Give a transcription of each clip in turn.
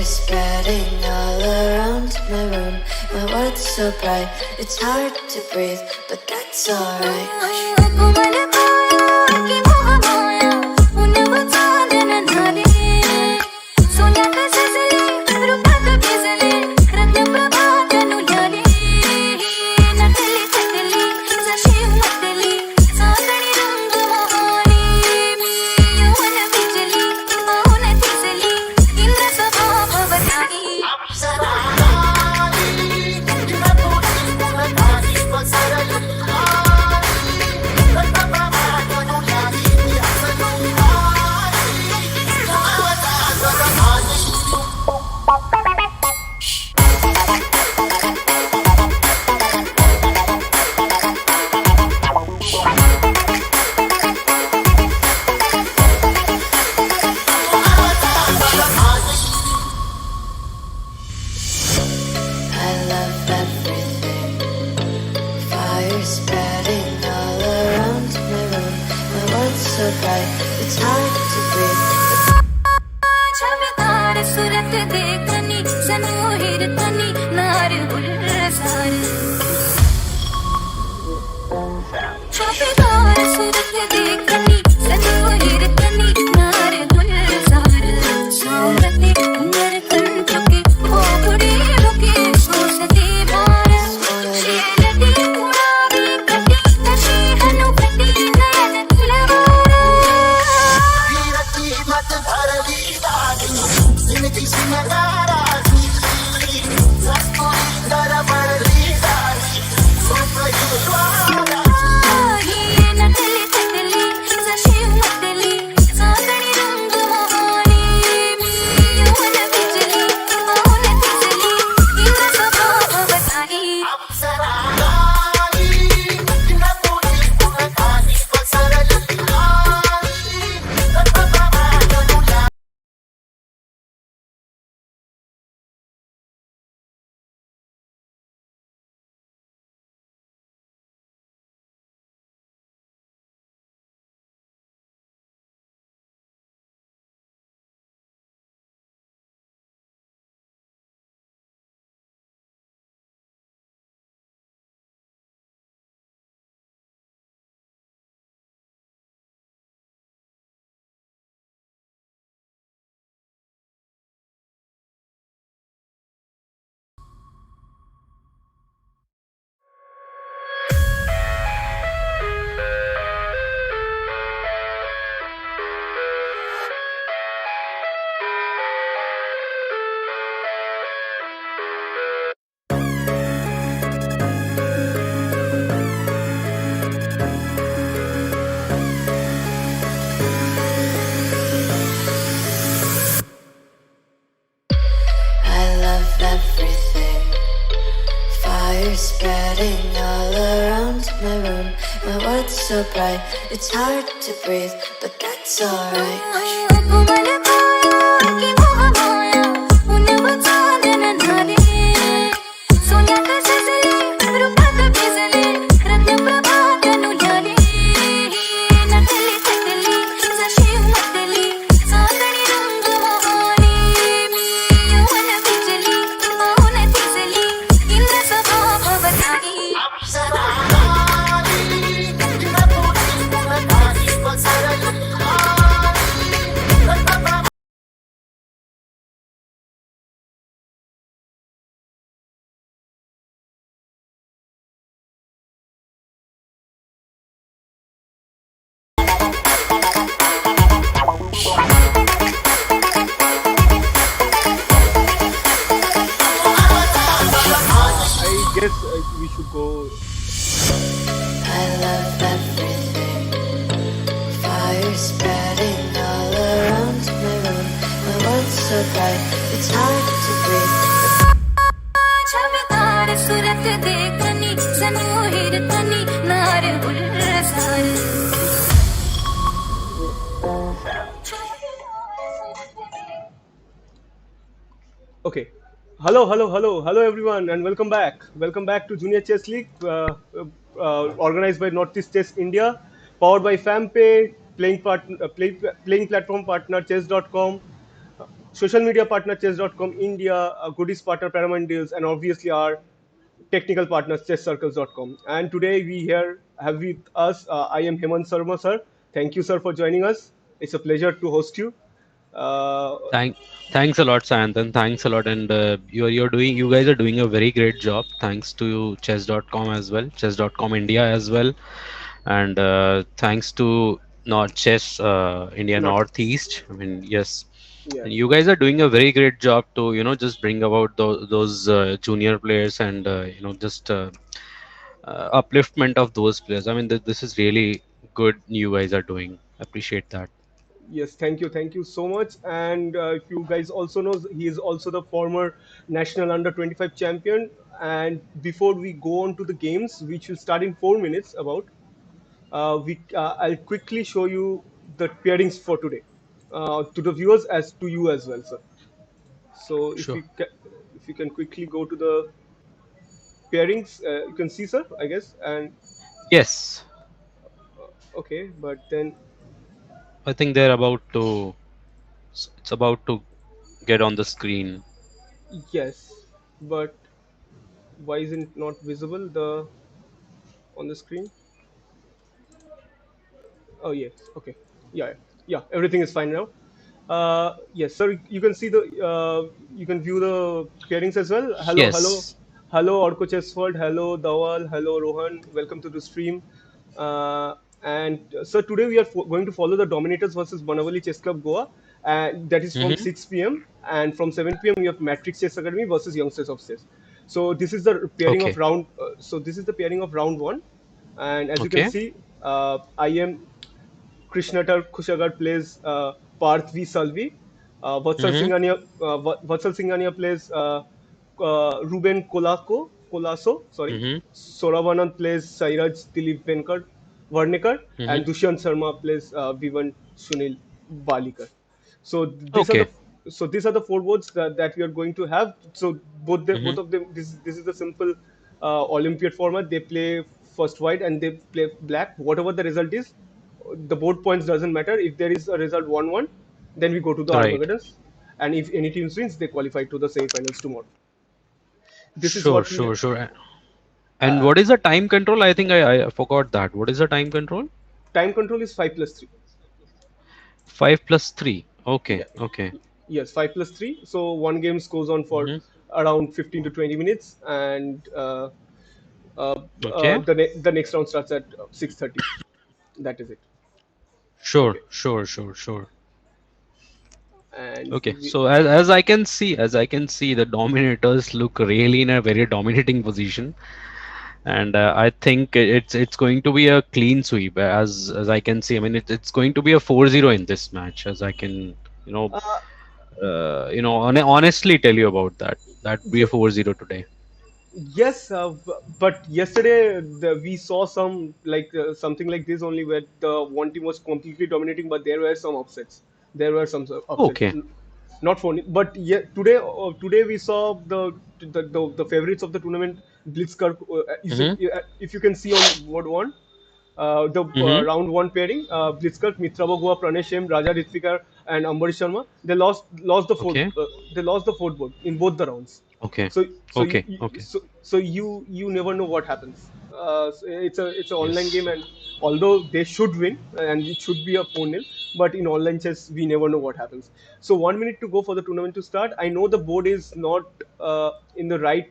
spreading all around my room. My world's so bright, it's hard to breathe, but that's alright. Spreading all around my room. My world's so bright, it's hard to breathe, but that's alright. We should go. I love everything. Fire spreading all around my room. My world's so bright, it's hard to breathe. Okay. Hello everyone, and welcome back. Welcome back to Junior Chess League, organized by Northeast Chess India, powered by FamPay, playing platform partner chess.com. social media partner chess.com India, goodies partner Paramount Deals, and obviously our technical partners chesscircles.com. And today we here have with us, I am Hemant Sharma, sir. Thank you, sir, for joining us. It's a pleasure to host you. Uh, Thanks a lot, Santan. Thanks a lot, and you guys are doing a very great job. Thanks to chess.com as well, chess.com India as well, and thanks to North Chess India Not Northeast. I mean, yes, and yes, you guys are doing a very great job to just bring about those junior players and just upliftment of those players. I mean, this is really good. You guys are doing. Appreciate that. yes. Thank you so much. And if you guys also know, he is also the former national under 25 champion. And before we go on to the games, which will start in 4 minutes, I'll quickly show you the pairings for today, to the viewers as to you as well, sir. So Sure. if you can quickly go to the pairings, you can see, sir, I guess. And Yes, okay, but then I think they're about to. It's about to get on the screen. yes, but why isn't it not visible the on the screen? Oh yes, okay, yeah, yeah, everything is fine now. Yes, sir, you can see the you can view the pairings as well. Yes. Hello, Orko Chessford. Hello, Dawal. Hello, Rohan. Welcome to the stream. Uh, and today we are going to follow the Dominators versus Banavali Chess Club Goa, and that is from Mm-hmm. 6 p.m. And from 7 p.m. we have Matrix Chess Academy versus Youngsters of Chess. So this is the pairing of Okay. round. So this is the pairing of round one, and as you can Okay. see, I am Krishnatar Kushagar plays Parth V. Salvi. Mm-hmm. Vatsal Singhania plays Ruben Colaso, sorry. Mm-hmm. Soravanand plays Sairaj Dilip Varnekar, and Mm-hmm. Dushyant Sharma plays Vivan Sunil Balikar. So these are Okay. the four boards that we are going to have. So Mm-hmm. both of them, this is the simple Olympiad format. They play first white and they play black. Whatever the result is, the board points doesn't matter. If there is a result 1-1, then we go to the Right. Armageddons, and if any team wins, they qualify to the semi-finals tomorrow. This is Sure. what we Sure. Sure. And uh, what is the time control? I think I forgot that. What is the time control? time control is 5 plus 3. 5 plus 3. Yeah, Okay. Okay. yes, 5 plus 3. So one game goes on for Mm-hmm. around 15 to 20 minutes, and Okay. the next round starts at 6:30. That is it. Sure. Okay, Sure. Sure. Sure. and Okay. So as I can see, the dominators look really in a very dominating position, and I think it's going to be a clean sweep as I can see. I mean, it's going to be a 4-0 in this match, as I can you know uh, honestly tell you about that. That be a ye- 4-0 today. yes, but yesterday we saw some something like this only where the one team was completely dominating, but there were some upsets. There were some upsets. Okay. Not for but yeah, today we saw the favorites of the tournament Blitzkrieg. Mm-hmm. If you can see on board one, the Mm-hmm. round one pairing, Blitzkrieg, Mitra Bagua, Pranesh Hem, Raja Ritvika, and Ambarish Sharma. Okay. They lost the fourth board in both the rounds. Okay. So Okay. Okay. you never know what happens. So it's an online game, Yes. and although they should win and it should be a 4-0, but in online chess we never know what happens. So 1 minute to go for the tournament to start. I know the board is not in the right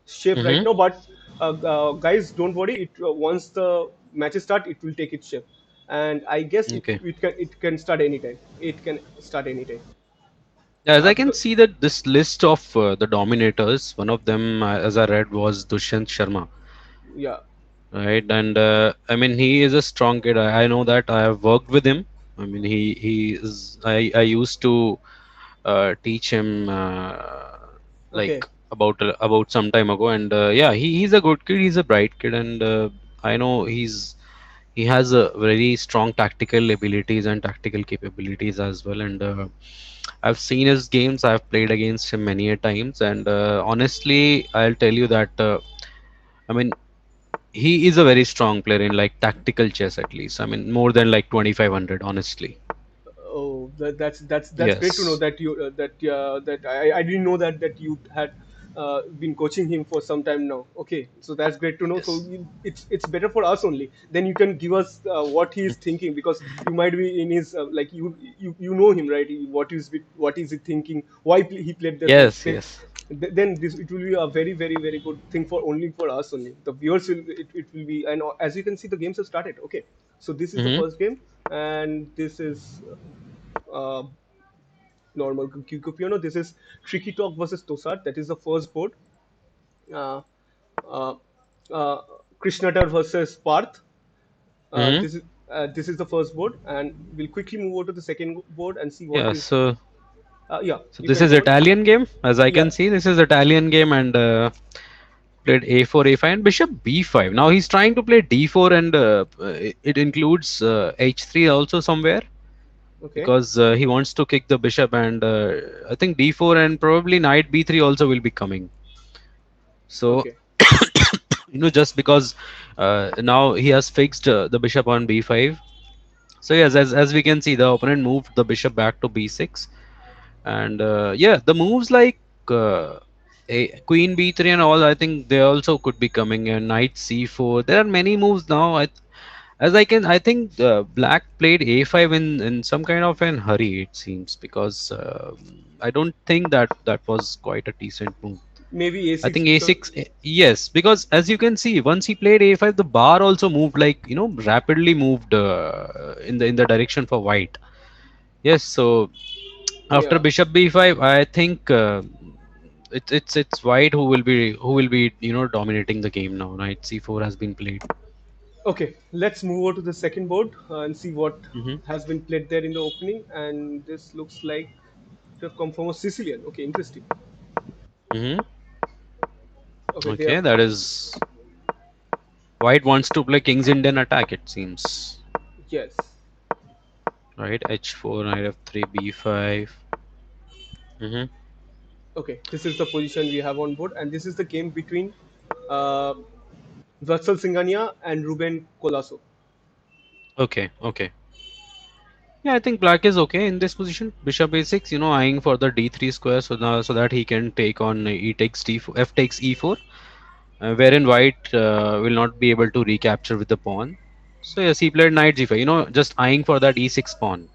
shape right Mm-hmm. now, but guys, don't worry. Once the matches start, it will take its shape, and I guess Okay. it can start anytime. It can start anytime. As I can Because see that this list of the dominators, one of them, as I read, was Dushyant Sharma, yeah, right? And I mean, he is a strong kid. I know that. I have worked with him. I mean, he is. I used to teach him okay, about some time ago, and yeah, he's a good kid. He's a bright kid, and I know he has a very strong tactical abilities and tactical capabilities as well. And I've seen his games. I've played against him many a times, and honestly, I'll tell you that. I mean, he is a very strong player in like tactical chess, at least. I mean, more than like 2500, honestly. Oh, that's great to know Yes. that you that I didn't know that you had been coaching him for some time now. Okay, so that's great to know. So Yes. it's better for us only. Then you can give us what he is thinking, because you might be in his like you know him, right? What is he thinking? Why he played that move? Yes. Yes. Then this it will be a very very very good thing for only for us only. The viewers will it will be, and as you can see the games have started. Okay, so this is the Mm-hmm. first game, and this is uh, normal piano. This is Tricky Talk versus Tosar. That is the first board. Uh, uh, uh, Krishnatar versus Parth. Uh, Mm-hmm. this is this is the first board, and we'll quickly move over to the second board and see what Yeah. is. Yeah, So you this can is go on. Italian game, as I Yeah. can see. This is Italian game, and played a4, a5, and bishop b5. Now he's trying to play d4, and it includes h3 also somewhere, Okay. because he wants to kick the bishop, and I think d4 and probably knight b3 also will be coming. So Okay. just because now he has fixed the bishop on b5. So yes, as we can see, the opponent moved the bishop back to b6, and yeah, the moves like a queen b3 and all, I think they also could be coming, and knight c4. There are many moves now. I think black played a5 in some kind of an hurry, it seems, because I don't think that was quite a decent move. Maybe I A6 think because a6, yes, because as you can see, once he played a5, the bar also moved, like, rapidly moved in the direction for white. Yes, so after yeah. bishop b5, I think it's white who will be dominating the game now. Knight c4 has been played. Okay, let's move over to the second board and see what Hmm. has been played there in the opening. And this looks like to have come from a Sicilian. Okay, interesting. Hmm. Okay, they Okay, have. that is, white wants to play king's Indian attack, it seems. Yes. Right, h4, knight f3, b5. Hmm. Okay, this is the position we have on board, and this is the game between uh, Vatsal Singhania and Ruben Colasso. Okay, okay. Yeah, I think black is okay in this position. Bishop a6, eyeing for the d3 square, so that he can take on e takes d4, f takes e4, wherein white will not be able to recapture with the pawn. So yes, he played knight g5, just eyeing for that e6 pawn.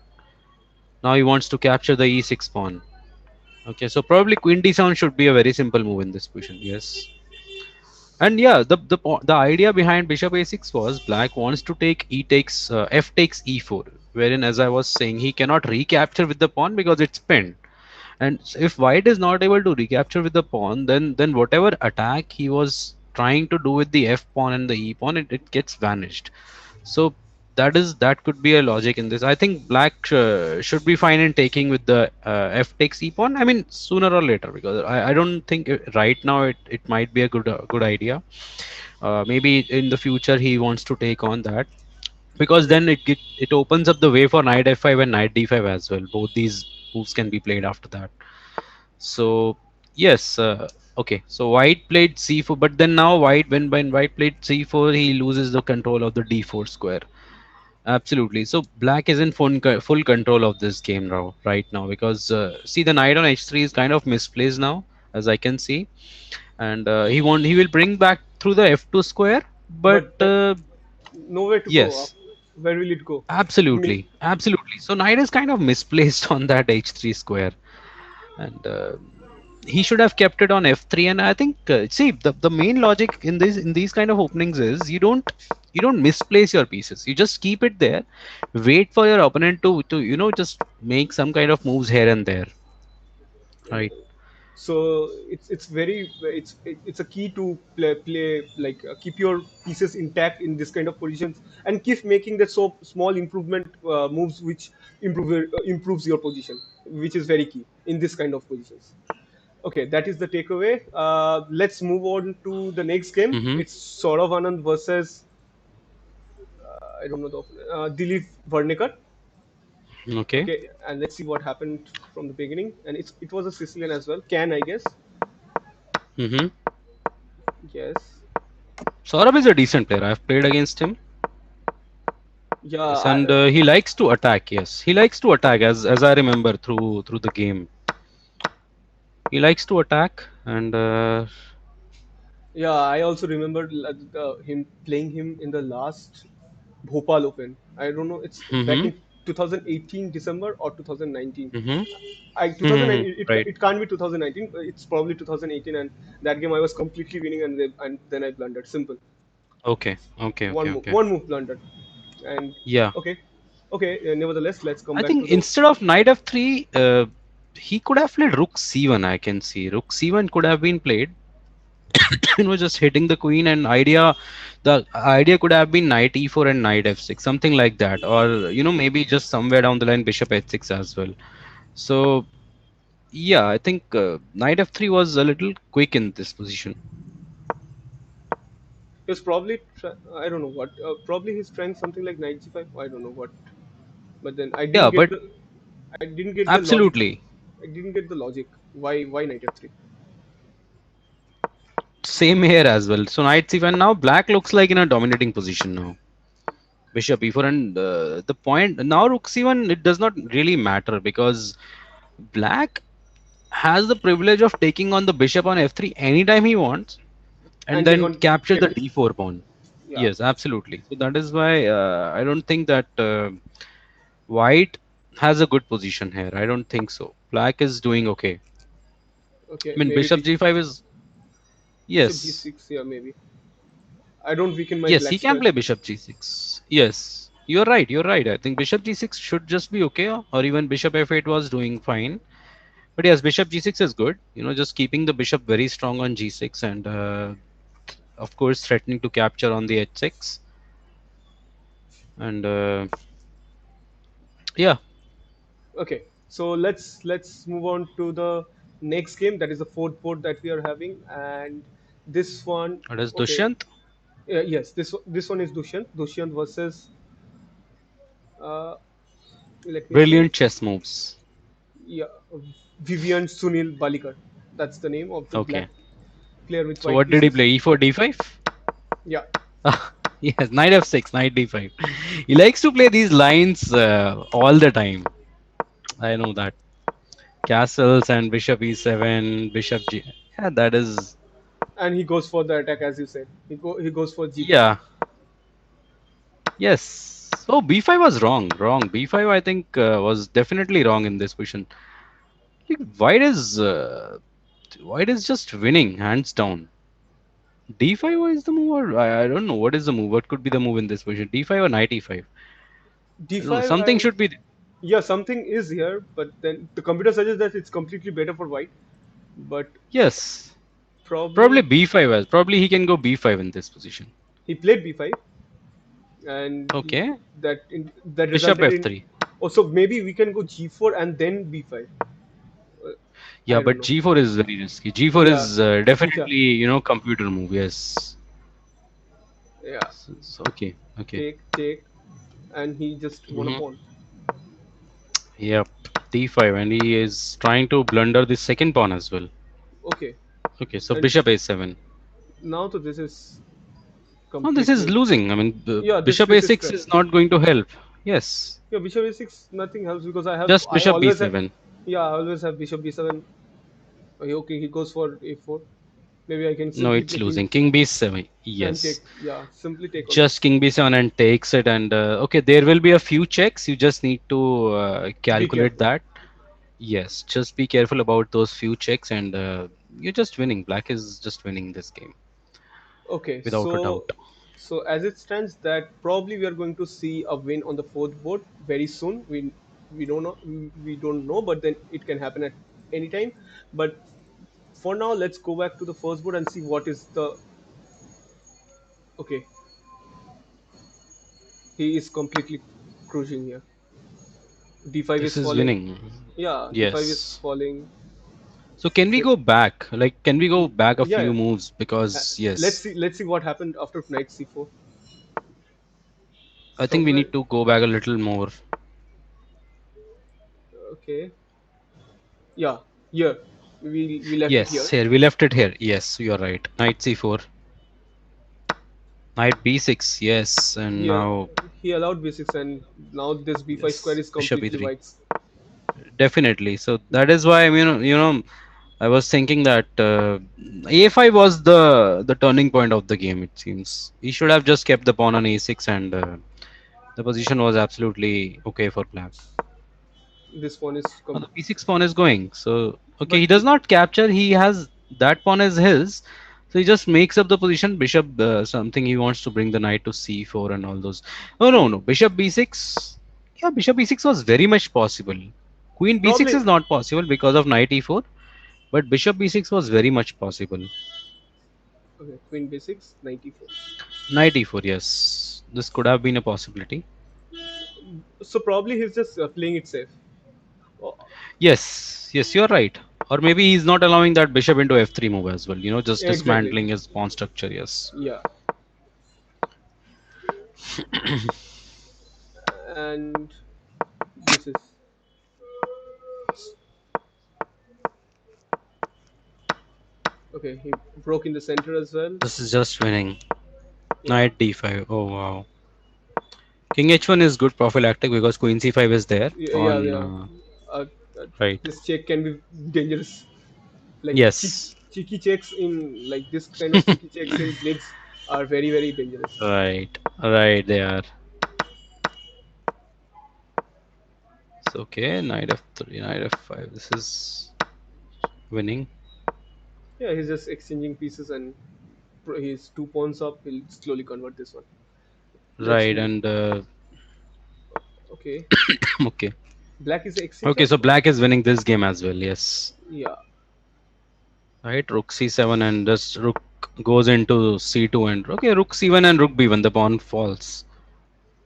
Now he wants to capture the e6 pawn. Okay, so probably queen d7 should be a very simple move in this position. Yes. And yeah, the idea behind bishop a6 was black wants to take e takes f takes e4, wherein, as I was saying, he cannot recapture with the pawn because it's pinned. And if white is not able to recapture with the pawn, then whatever attack he was trying to do with the f pawn and the e pawn, it gets vanished. So that could be a logic in this. I think black should be fine in taking with the f takes e pawn. I mean, sooner or later, because I don't think right now it might be a good idea. Maybe in the future he wants to take on that, because Okay. then it opens up the way for knight f5 and knight d5 as well. Both these moves can be played after that. So yes, okay. So white played c4, but then now when white played c4, he loses the control of the d4 square. Absolutely. So black is in full control of this game now, right now, because see, the knight on h3 is kind of misplaced now, as I can see, and he will bring back through the f2 square, but But that nowhere to go. yes, Where will it go? I mean, absolutely, absolutely. So knight is kind of misplaced on that h3 square, and he should have kept it on f3. And I think, see, the main logic in these kind of openings is you don't misplace your pieces. You just keep it there, wait for your opponent to just make some kind of moves here and there, right? so it's very it's a key to play like keep your pieces intact in this kind of positions and keep making the so small improvement moves which improves your position, which is very key in this kind of positions. Okay, that is the takeaway. Let's move on to the next game. Mm-hmm. It's Saurav Anand versus I don't know the Dilip Varnekar. Okay. Okay, and let's see what happened from the beginning. And it was a Sicilian as well. Can I guess? Mm-hmm. Yes. Saurabh is a decent player. I've played against him. Yeah, Yes, and he likes to attack. Yes, he likes to attack. As I remember through the game, he likes to attack, and yeah, I also remember him playing him in the last Bhopal Open. I don't know, it's back mm-hmm, in 2018 December or 2019. mm-hmm, I mm-hmm, 2009, right. it can't be 2019. It's probably 2018, and that game I was completely winning, and then I blundered. Simple, Okay, okay, okay, okay. one move blundered, and Yeah, okay, okay. Nevertheless, let's come I back to think the instead of knight f3, he could have played rook c1. I can see rook c1 could have been played. Just hitting the queen, and the idea could have been knight e4 and knight f6, something like that, or maybe just somewhere down the line bishop h6 as well. So yeah, I think knight f3 was a little quick in this position. he was probably I don't know what, probably he's trying something like knight g5. I don't know what, but then Yeah, but I didn't get the logic. absolutely I didn't get the logic. Why knight f3? same here as well. So knight c5, now black looks like in a dominating position now. Bishop e4, and the point now rook c1, it does not really matter because black has the privilege of taking on the bishop on f3 anytime he wants, and And take then on capture the get d4 pawn. yeah. Yes, absolutely. So that is why I don't think that white has a good position here. I don't think so. Black is doing okay. Okay, I mean, maybe bishop g5 is, bishop yes, g6. Yeah, maybe. I don't weaken my yes, black he can strength. play bishop g6. Yes, you're right. You're right. I think bishop g6 should just be okay, or even bishop f8 was doing fine. But yes, bishop g6 is good. Just keeping the bishop very strong on g6, and of course threatening to capture on the h6. And yeah, Okay, so let's move on to the next game. That is the fourth board that we are having, and this one. what is Okay, Dushyant? yes, this one is Dushyant. Dushyant versus uh, let me say, Brilliant chess moves. yeah, Vivian Sunil Balikar. That's the name of the black Okay. player with So white what did he pieces. play? E4, d5? Yeah, Yes, knight f6, knight d5. He likes to play these lines all the time. I know that. Castles and bishop e7, bishop g. Yeah, that is. and he goes for the attack as you said. He goes for g5. Yeah. Yes. So b5 was wrong. Wrong. b5, I think, was definitely wrong in this position. Like, white is just winning hands down. d5 is the move, or I don't know what is the move. What could be the move in this position? d5 or knight e5? I don't know. d5. Something should be. Yeah, something is here, but then the computer suggests that it's completely better for white. But Yes. Probably probably b5 as. Probably he can go b5 in this position. he played b5, and Okay. that Bishop resulted in. f3. Oh, so maybe we can go g4 and then b5. Uh, Yeah, I don't but know. g4 is very risky. G4 Yeah, is yeah, definitely, computer move. Yes. yeah. Okay. Okay. Take, and he just won a Hmm. pawn. Yep. d5, and he is trying to blunder the second pawn as well. Okay, Okay, so and bishop a7. now so this is No, this is completely. losing. I mean, the Yeah, bishop this is a6 trash. is not going to help. Yes, Yeah, bishop a6 nothing helps because just I bishop always have. b7. Yeah, I always have bishop b7. Okay, he goes for a4. Maybe I can No, simply it's play king losing. King b7. and Yes, take. Yeah, simply take on just this. king b7 and takes it. And okay, there will be a few checks. You just need to Be calculate careful. that. Yes, just be careful about those few checks, and you're just winning. Black is just winning this game Okay, without a doubt. so as it stands, that probably we are going to see a win on the fourth board very soon. We don't know, but then it can happen at any time. But for now, let's go back to the first board and see what is the. Okay, he is completely cruising here. D5 This is is falling. winning. Yeah, D5 is Yes. falling. So can we Okay. go back? Like, can we go back a Yeah, few yeah. moves? Because yes, Let's see what happened after knight c4. I think we Somewhere. need to go back a little more. Okay. Yeah, here we left it Yes, here. here we left it here. Yes, you are right. Knight c4, Knight b6, yes, and He al- now he allowed b6, and now this b5 square yes, is bishop completely e3. white's. Definitely. So that is why I mean, I was thinking that a5 was the turning point of the game. It seems he should have just kept the pawn on a6, and the position was absolutely okay for black. This pawn is Now the b6 pawn is going. So okay, but he does not capture. He has that pawn as his. So he just makes up the position. Bishop something he wants to bring the knight to c4 and all those. Oh no, yeah, no, bishop b6. Yeah, bishop b6 was very much possible. Queen b6 probably is not possible because of knight e4. But bishop b6 was very much possible. okay. Queen b6, 94. Knight e4, yes. This could have been a possibility. So probably he's just playing it safe. Oh, Yes, yes, you're right. Or maybe he's not allowing that bishop into f3 move as well. Just exactly. dismantling his pawn structure, yes. Yeah, and this is okay. He broke in the center as well. This is just winning. Yeah, Knight d5. Oh, wow. King h1 is good prophylactic because queen c5 is there yeah, yeah. on. Yeah. Uh, uh, Right. this check can be dangerous. Like Yes. cheeky checks in like this kind of cheeky checks in blitz are very very dangerous. Right. Right, they are. It's okay. Knight f3, knight f5. This is winning. Yeah, he's just exchanging pieces and he's 2 pawns up. He'll slowly convert this one. Let's Right, move. and Okay, okay. black is exchange Okay, of so black is winning this game as well. Yes. yeah, Right, rook c7 and just rook goes into c2 and okay, rook c1 and rook b1. The pawn falls.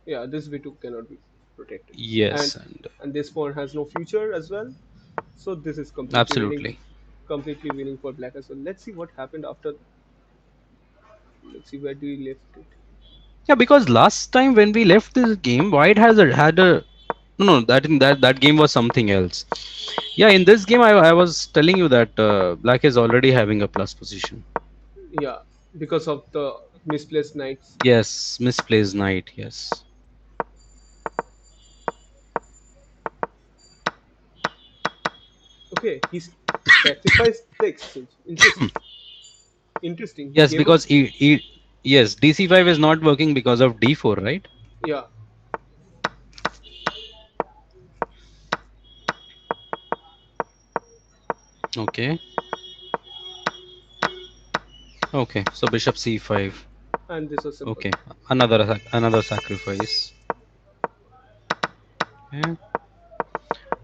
yeah. This b2 cannot be protected, and Yes, and this pawn has no future as well. So this is absolutely. completely winning for black as well. Let's see what happened after. Let's see where do we left it. Yeah, because last time when we left this game, White has had a no, no. That game was something else. Yeah, in this game, I was telling you that Black is already having a plus position. Yeah, because of the misplaced knights. Yes, misplaced knight. Yes. Okay, he sacrificed the exchange. Interesting. He Yes, gave up. because yes, DC5 is not working because of D4, right? Yeah, Okay. Okay. So Bishop C5. and this was simple. Okay, another sacrifice. Okay.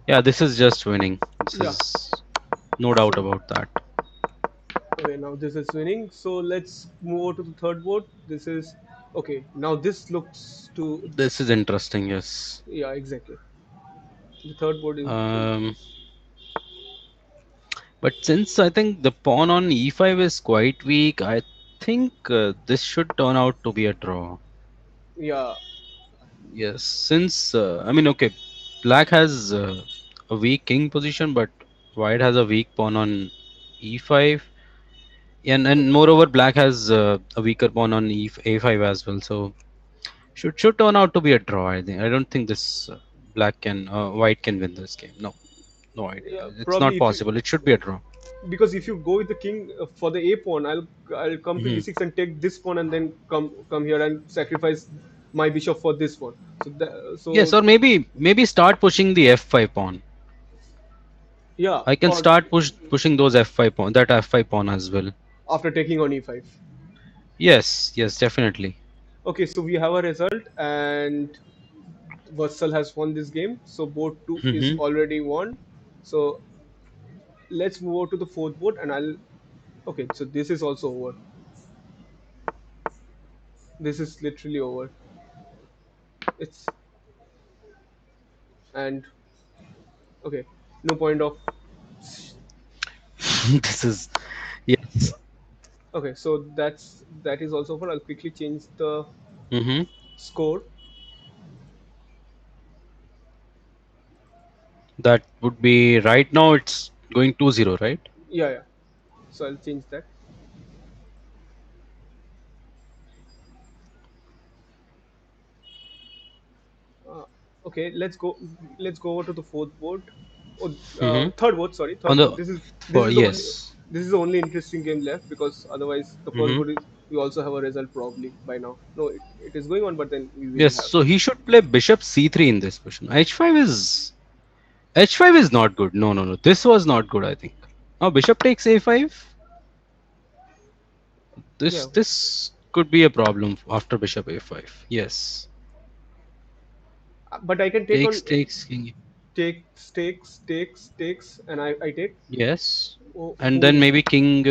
Yeah, this is just winning. This Yeah. is no doubt So about that. okay, now this is winning. So let's move over to the third board. This is okay. Now this looks to This is interesting. Yes. yeah, exactly. The third board is Um, but since I think the pawn on E5 is quite weak, I think this should turn out to be a draw. yeah, Yes, since I mean, okay, Black has a weak king position, but White has a weak pawn on E5, and moreover, Black has a weaker pawn on A5 as well. So should turn out to be a draw. I think. I don't think this White can win this game. No, no idea. yeah. It's Probably not if you possible. It should be a draw. because if you go with the king for the a pawn, I'll come to Hmm. e6 and take this pawn and then come here and sacrifice my bishop for this pawn. Yes, So or maybe start pushing the F5 pawn. yeah, I can or start pushing those F5 pawn, that F5 pawn as well. after taking on e5. Yes, yes, definitely. Okay, so we have a result and Vatsal has won this game. So board two is Hmm. already won. So let's move over to the fourth board and I'll. Okay, so this is also over. This is literally over. It's and okay, no point of. This is yes. Okay, so that is also over. I'll quickly change the Hmm. score. That would be right now. It's going 2-0, right? Yeah, yeah. So I'll change that. Okay, let's go over to the fourth board. Oh, Mm-hmm. third board. Sorry, On third the board. This for is the only yes. this is the only interesting game left, because otherwise the first Mm-hmm. board is, we also have a result probably by now. No, it is going on, but then we will Yes. have. So he should play bishop c3 in this position. h5 is not good. No, no, no. This was not good, I think. Now bishop takes a5. Yeah, This could be a problem after bishop a5. Yes. but I can take on Takes king. takes, and I take. Yes. Oh, And who will then win? maybe king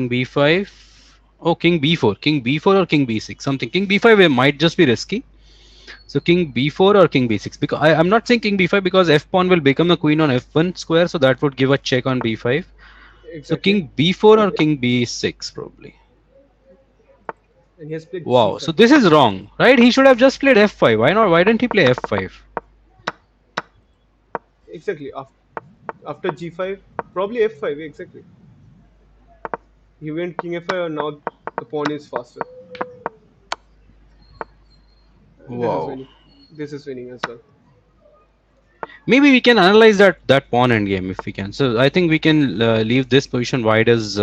b5. Oh, king b4. King b4 or king b6. Something. King b5 might just be risky. So king b4 or king b6. Because I'm not saying king b5 because f pawn will become the queen on f1 square. So that would give a check on b5. So Exactly. king b4 or And king b6 probably. he has played Wow. g5. So this is wrong, right? He should have just played f5. Why not? Why didn't he play f5? Exactly. After g5, probably f5. Exactly. He went king f5, and now the pawn is faster. This is Wow. winning. This is winning as well. Maybe we can analyze that pawn endgame if we can. So I think we can leave this position white is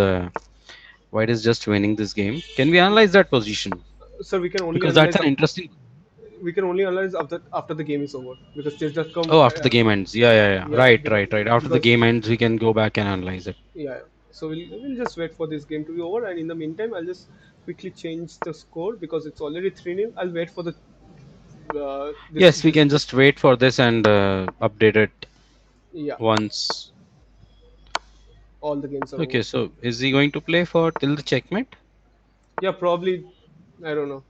just winning this game. Can we analyze that position? Sir, we can only Because that's analyze an interesting. after the game is over, because chess.com. Oh, after the game ends. Yeah, yeah, yeah. Yeah, Right, right, right. After the because game ends, we can go back and analyze it. yeah. So we'll just wait for this game to be over, and in the meantime, I'll just quickly change the score because it's already 3-0. I'll wait for the Yes, we this can just wait for this and update it yeah, once. all the games are Okay, over. so is he going to play for till the checkmate? Yeah, probably. I don't know.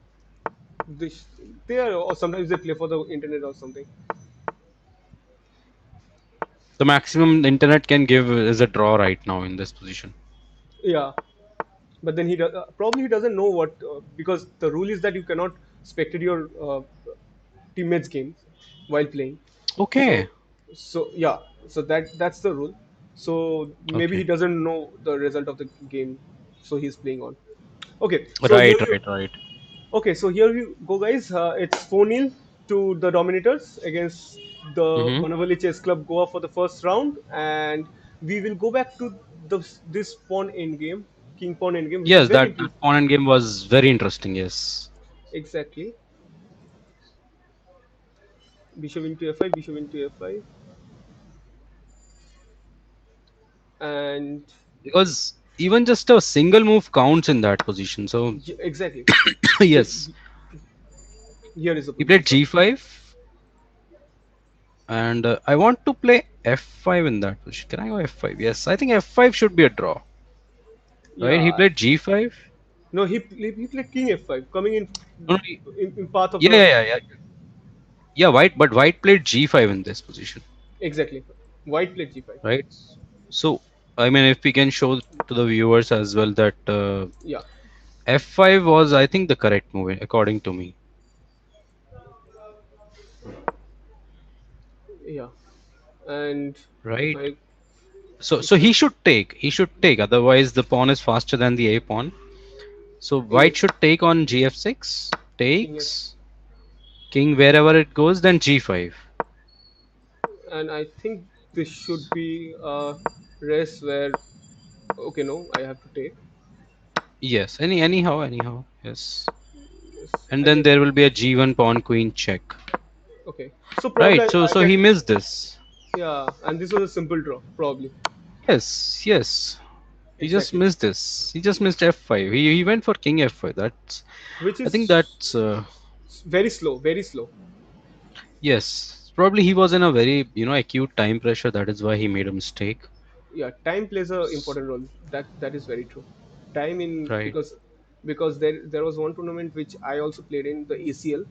This they are, or sometimes they play for the internet or something. The maximum the internet can give is a draw right now in this position. Yeah, but then he does, probably he doesn't know what, because the rule is that you cannot spectate your teammates games while playing. Okay, So yeah, so that's the rule. So maybe he okay. doesn't know the result of the game, so he's playing on. Okay, so Right, here we right, right. here we go, guys. It's 4-0 to the Dominators against the Mm-hmm. Bonavali Chess Club Goa for the first round, and we will go back to this pawn endgame, king pawn endgame, which is Yes, very that interesting. pawn and game was very interesting. Yes, Exactly. Bishop into f5, bishop into f5, and because even just a single move counts in that position. So exactly. yes, Here is the he position. played Sorry. g5, and I want to play f5 in that position. Can I go f5? Yes, I think f5 should be a draw. Right? He Yeah. played g5. No, he played king f5, coming No, no, in path of yeah, the. yeah, yeah, yeah. Yeah, white played g5 in this position, Exactly. White played g5. right? So I mean, if we can show to the viewers as well that Yeah. f5 was, I think, the correct move according to me, Yeah. And right? I So if he you should take. He should take. Otherwise, the pawn is faster than the a pawn. So white yes, should take on gf6. king f, Takes king wherever it goes. Then g5. and I think this should be a race where, okay, no, I have to take. Yes. Anyhow. Yes. Yes, And I then can. there will be a g1 pawn queen check. Okay, so probably Right. So I so he can. missed this. Yeah, and this was a simple draw, probably. Yes. Yes. He just Exactly. missed this. He just missed f5. He went for king f5. That's. Which I think is that's. very slow, very slow. Yes. Probably he was in a very acute time pressure. That is why he made a mistake. Yeah, time plays a important role. That is very true. Time in, Right. because there was one tournament which I also played in, the ACL,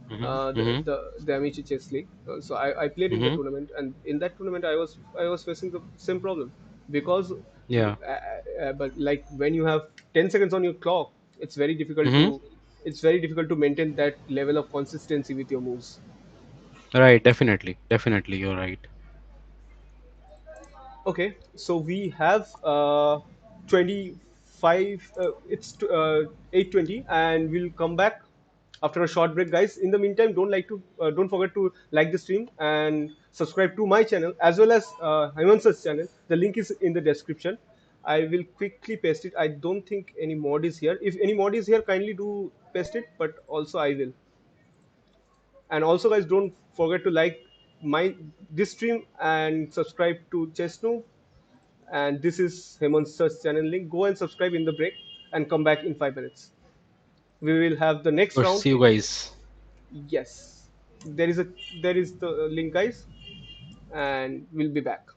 Mm-hmm. Mm-hmm. the amateur chess league. So I played in the Mm-hmm. tournament, and in that tournament I was facing the same problem, because Yeah. but like when you have 10 seconds on your clock, Mm-hmm. it's very difficult to maintain that level of consistency with your moves. Right. Definitely. Definitely. You're right. Okay, so we have 25. It's 8:20, and we'll come back after a short break, guys. In the meantime, don't forget to like the stream and subscribe to my channel as well as Hemant's channel. The link is in the description. I will quickly paste it. I don't think any mod is here. If any mod is here, kindly do paste it. But also I will. And also, guys, don't forget to like my this stream and subscribe to Chesnu. And this is Hemant's search channel link. Go and subscribe in the break and come back in 5 minutes. We will have the next Or round. see you guys. Yes, there is the link, guys, and we'll be back.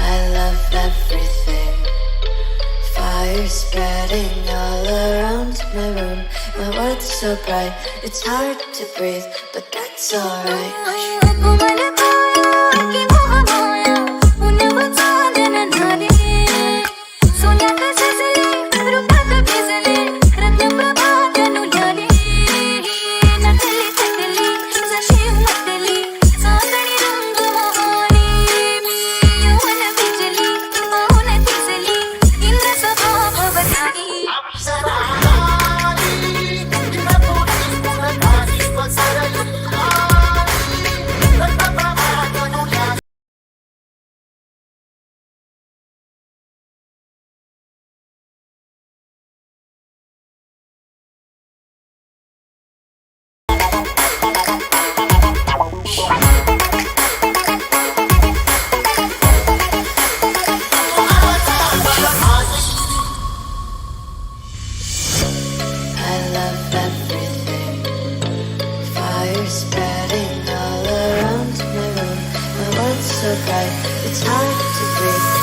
I love everything. Fire spreading all around my room. My world's so bright, it's hard to breathe, but that's alright. I love everything. Fire spreading all around my room. My world's so bright, it's hard to breathe.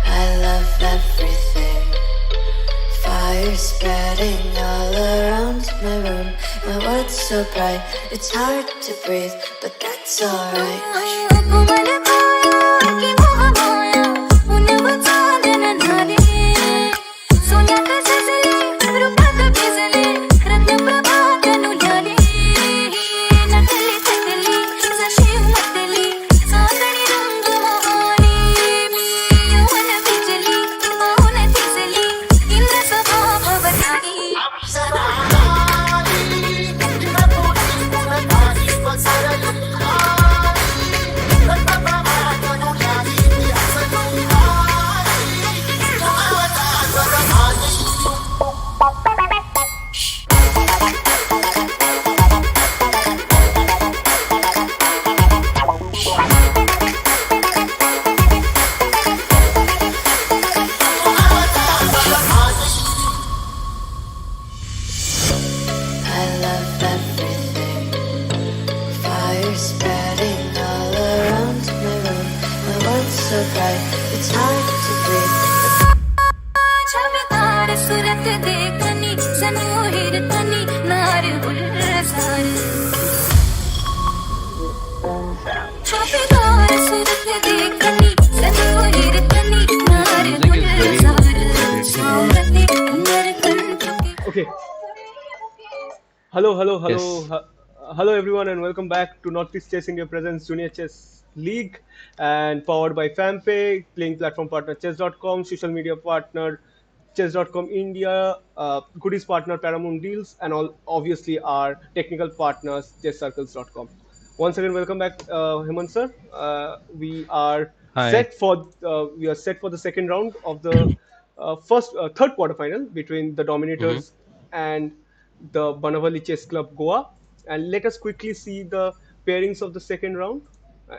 I love everything. Fire spreading all around my room. My world's so bright, it's hard to breathe, but that's alright. so bright. It's time to breathe. छबकार सूरत देखनी सनू हिरतनी नार गुलजार छबकार सूरत देखनी सनू हिरतनी नार Music is very Gulzar irritating. सोरते अंदर कंठ के Okay. Yes. Hello everyone, and welcome back to Northeast Chasing Your Presence Junior Chess League, and powered by FamPay, playing platform partner chess.com, social media partner chess.com India, goodies partner Paramount Deals, and all obviously our technical partners chesscircles.com. Once again, welcome back, Hemant sir. Hi. We are set for the second round of the third quarterfinal between the Mm-hmm. Dominators and the Banavali Chess Club Goa. And let us quickly see the pairings of the second round.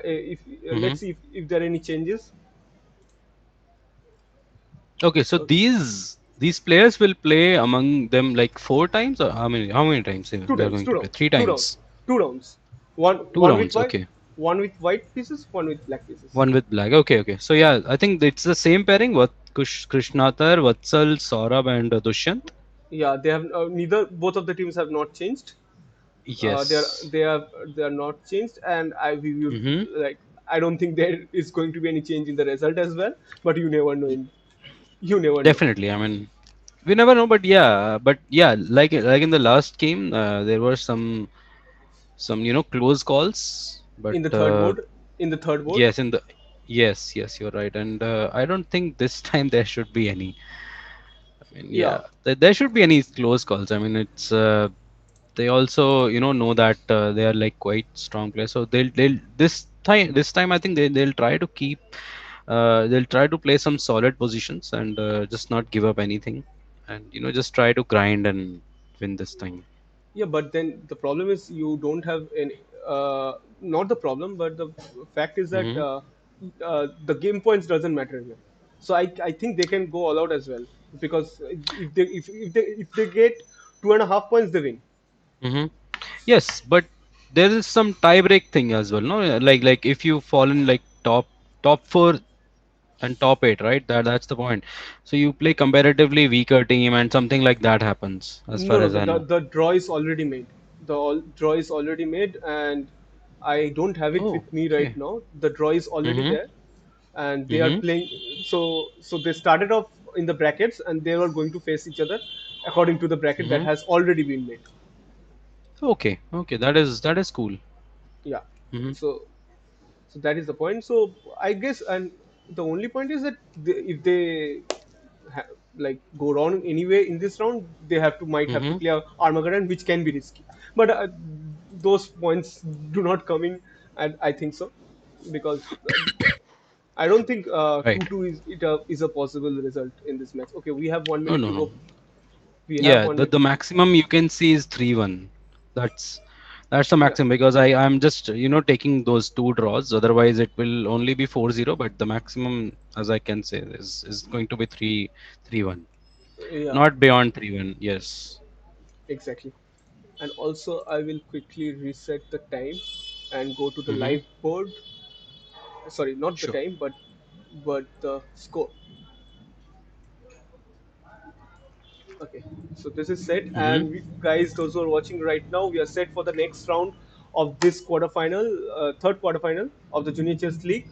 If Mm-hmm. Let's see if there are any changes. Okay, so Uh, these players will play among them like four times, or how many times Two they are times, going two to play? rounds, Three two rounds, times, two rounds. two One with rounds. white, Okay, one with white pieces, one with black pieces. one with black. Okay, okay. So yeah, I think it's the same pairing. What Krishnathar, Vatsal, Saurabh, and Dushyant. Yeah, they have neither both of the teams have not changed. Yes. They are not changed, and we would Mm-hmm. like. I don't think there is going to be any change in the result as well. But you never know. You never know. Definitely. I mean, we never know, but yeah, like in the last game, there were some close calls, but In the third board, in the third board, yes, yes, you're right, and I don't think this time there should be any. I mean, yeah, yeah, there should be any close calls. I mean, it's they also know that they are like quite strong players, so they'll this time I think they'll try to keep they'll try to play some solid positions and just not give up anything, and just try to grind and win this time. yeah. But then the problem is you don't have any. Not the problem, but the fact is that Hmm. the game points doesn't matter here. So I think they can go all out as well, because if they get 2.5 points, they win. Hmm. Yes, but there is some tie break thing as well, no? Like if you fall in like top four and top eight, right? That's the point. So you play comparatively weaker team, and something like that happens, as No, far no, as I know. the draw is already made. Draw is already made, and I don't have it Oh, with me right okay. now. The draw is already Mm-hmm. there, and they are Mm-hmm. playing. So they started off in the brackets, and they were going to face each other according to the bracket that Mm-hmm. has already been made. Okay. Okay. That is cool. Yeah. Mm-hmm. So so that is the point. So I guess, and the only point is that if they like go wrong anyway in this round, they might have to Mm-hmm. play a Armageddon, which can be risky. But those points do not come in, and I think so, because I don't think Right. 2-2 is a possible result in this match. Okay, we have one No, minute no, to no. go. We have Yeah, one the minute. the maximum you can see is 3-1. That's that's the Yeah, maximum because I'm just taking those two draws. Otherwise, it will only be 4-0. But the maximum, as I can say, is going to be 3-1. yeah, Not beyond 3-1. Yes. exactly. And also, I will quickly reset the time and go to the Mm-hmm. live board. Sorry, not the Sure. time, but the score. Okay, so this is set, Mm-hmm. and guys, those who are watching right now, we are set for the next round of this quarterfinal, third quarterfinal of the Junior Chess League,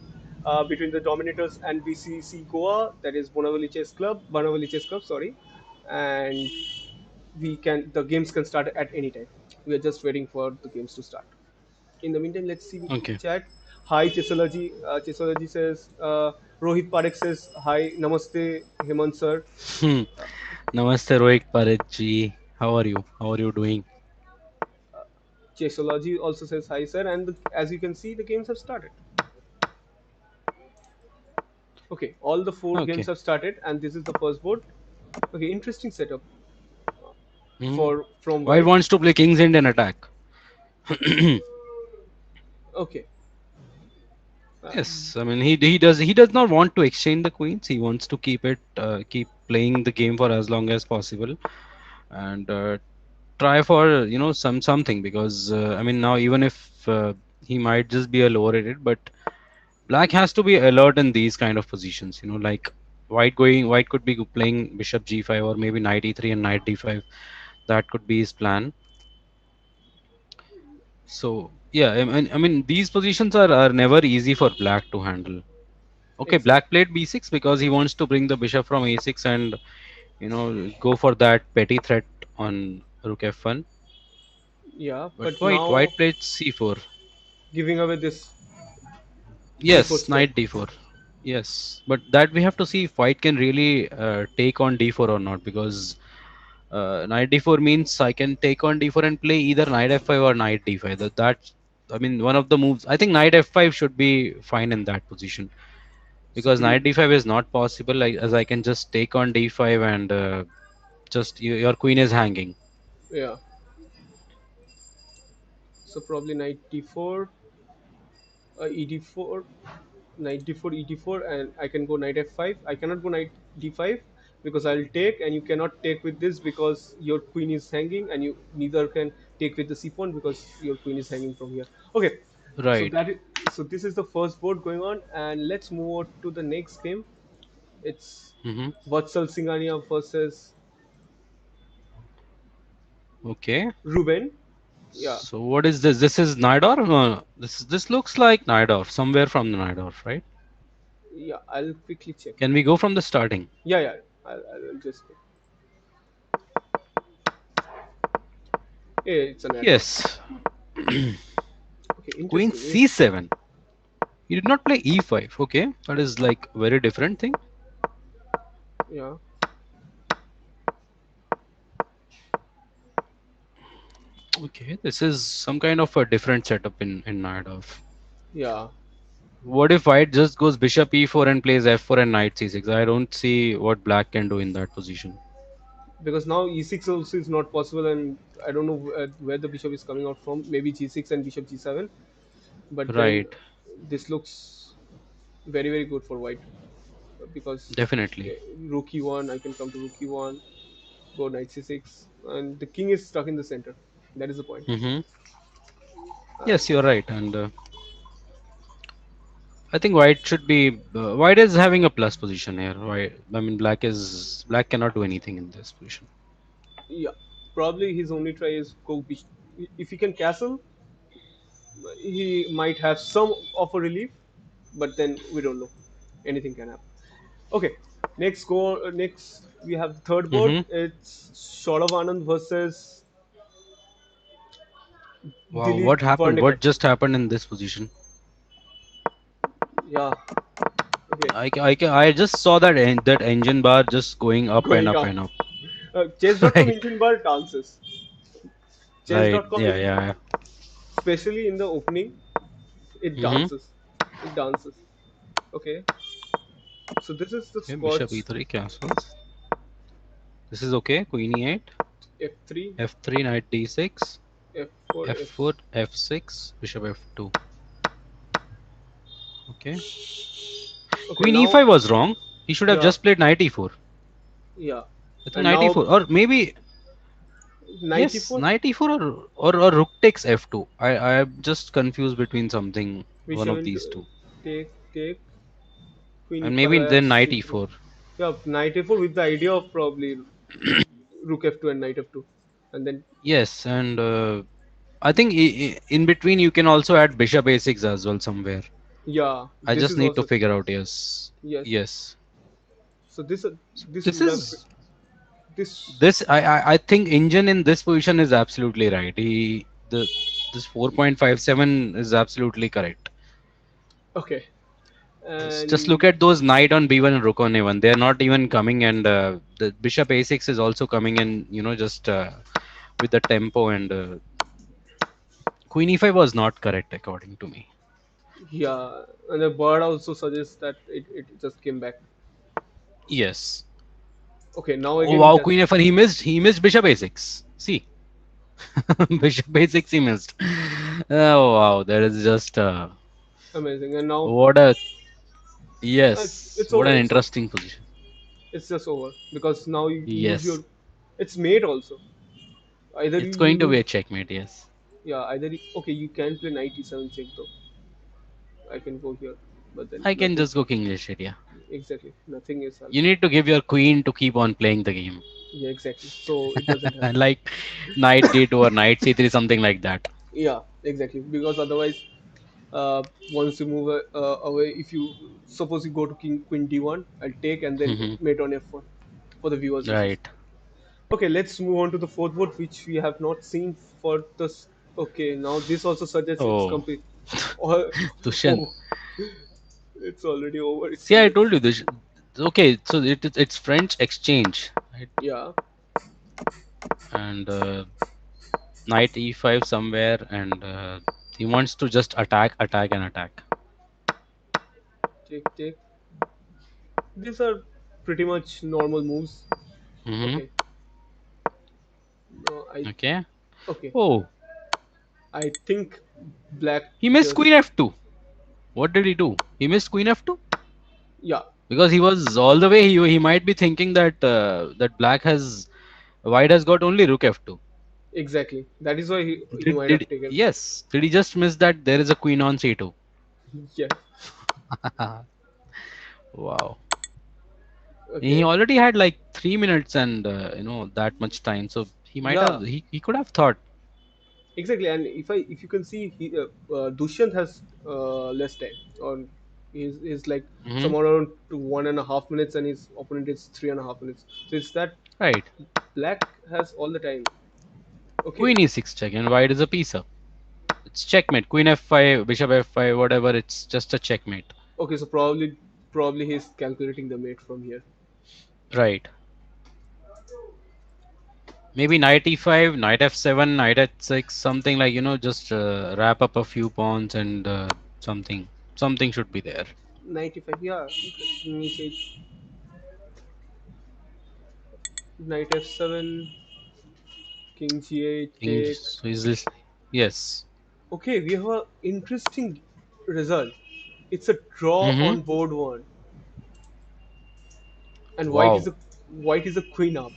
between the Dominators and BCC Goa, that is Bonavali Chess Club, sorry, and the games can start at any time. We are just waiting for the games to start. In the meantime, let's see the Okay. chat. Hi, Chesology. Chesology says, Rohit Parekh says, hi, namaste, Hemant sir. Hmm. Namaste, Rohit Parekh. How are you? How are you doing? Chesology also says, hi, sir. And as you can see, the games have started. Okay, all the four games Okay. have started, and this is the first board. Okay, interesting setup Mm-hmm. for from White White. wants to play King's Indian attack. Okay, Yes, I mean he does not want to exchange the queens. He wants to keep playing the game for as long as possible, and try for something because I mean now even if he might just be a lower rated, but Black has to be alert in these kind of positions. Like white could be playing bishop g5 or maybe knight e3 and knight d5. That could be his plan. So yeah, I mean these positions are never easy for black to handle. Okay, Exactly. black played b6 because he wants to bring the bishop from a6 and go for that petty threat on rook f1. Yeah, But but white now played c4. giving away this d4 Yes, square. knight d4. Yes, but that we have to see if white can really take on d4 or not, because knight d4 means I can take on d4 and play either knight f5 or knight d5. I mean, one of the moves. I think knight f5 should be fine in that position, So because bring, knight d5 is not possible, like, as I can just take on d5 and just your queen is hanging. yeah. So probably knight d4, ed4, knight d4, ed4, and I can go knight f5. I cannot go knight d5 because I'll take, and you cannot take with this because your queen is hanging, and you neither can take with the c pawn because your queen is hanging from here. Okay, so Right. that is, so this is the first board going on, and let's move on to the next game. It's Mm-hmm. Vatsal Singhania versus Okay. Ruben. Yeah, So what is this? This is Naidor? This looks like Naidor, somewhere from the Naidor, right? yeah. I'll quickly check. Can we go from the starting? Yeah, yeah. I'll just. Yeah, it's an add-on. Yes. Okay, Queen interesting. c7. He did not play e5. Okay, that is like very different thing. Yeah, Okay, this is some kind of a different setup in Naidor. yeah. What if white just goes bishop e4 and plays f4 and knight c6? I don't see what black can do in that position. Because now e6 also is not possible, and I don't know where the bishop is coming out from. Maybe g6 and bishop g7. But then Right, this looks very very good for white because definitely. rook e1. I can come to rook e1, go knight c6, and the king is stuck in the center. That is the point. Mm-hmm. And Yes, you're right. And I think white should be. White is having a plus position here. White, I mean, black cannot do anything in this position. yeah, probably his only try is go if he can castle, he might have some of a relief, but then we don't know. Anything can happen. Okay, next we have the third board. Mm-hmm. It's Saurav Anand versus Wow, Dilip what happened? Varnekar. What just happened in this position? Yeah. Okay. I just saw that engine bar just going up and Going up up. and up. Chess.com Right, engine bar dances. right. Chess.com, Yeah, yeah. especially in the opening, it Mm-hmm. dances. It dances. Okay. So this is the Okay, bishop Scotch e3 castles. This is okay. Queen e8, f3, f3, knight d6, f4, f. f4, f6, bishop f2. Okay. Okay, Queen now, e5 was wrong. He should have yeah, just played knight e4. yeah. I think And knight now e4, or maybe yes, 94, knight e4 or rook takes f2. I'm just confused between something, we one of shall these two, take queen and e5 maybe then knight c3. e4. Yeah, knight a4 with the idea of probably rook f2 and knight f2, and then Yes, and I think in between you can also add bishop a6 as well somewhere. yeah, I this just is need to also figure out. Yes, yes. yes. So So this this would have is this. this. I think Engine in this position is absolutely right. This 4.57 is absolutely correct. Okay, Just look and at those knight on b1 and rook on a1. They are not even coming, and the bishop a6 is also coming in. Just with the tempo, and queen e5 was not correct according to me. yeah, and the bird also suggests that it just came back. Yes. Okay, now Oh again wow, just queen f1. He missed bishop a6. See, bishop a6 he missed. Oh wow, that is just amazing, and now what a yes, it's what over. an interesting position. It's just over because now you lose Yes, your. It's mate also. Either it's you going to be a lose. checkmate. Yes. Yeah, okay, you can play knight e7 check though. I can go here. but then I can nothing. just go English area. Exactly, nothing is You helping. need to give your queen to keep on playing the game. Yeah, exactly. So it doesn't help. Like knight d2 or knight c3, something like that. Yeah, exactly. Because otherwise, uh, once you move away, if you suppose you go to king queen d1, I'll take and then Mhm. mate on f1 for the viewers wishes. Right. Okay, let's move on to the fourth board, which we have not seen for this. Okay, now this also suggests it's Oh, complete. Oh, Dushan. oh, it's already over. It See, I suggests. told you this. Okay, so it's French exchange, right? Yeah, And knight e5 somewhere, and he wants to just attack, attack, and attack. take, take. These are pretty much normal moves. Hmm. Okay, no, I Okay. okay. Oh, I think black he missed just queen f2. What did he do? He missed queen f2 yeah, because he was all the way. He might be thinking that that black has white has got only rook f2. exactly. That is why he Did might did have taken. yes? Did he just miss that there is a queen on c2? Yes. Wow. He Okay. already had like 3 minutes and that much time, so he might have Yeah. he could have thought. Exactly. And if you can see, Dushyant has less time. On he's like Hmm. somewhere around to 1.5 minutes, and his opponent is 3.5 minutes. So it's that Right. black has all the time. Okay. Queen e6 check and white is a piece up. It's checkmate. Queen f5, bishop f5, whatever. It's just a checkmate. Okay. So probably he's calculating the mate from here. Right. Maybe knight e5, knight f7, knight h6, something like just wrap up a few pawns and something should be there. 95. Yeah. Okay. Let me say knight f7, king g8, take. So is this yes. Okay, we have a interesting result. It's a draw Mm-hmm. on board one, and Wow. white is a queen up.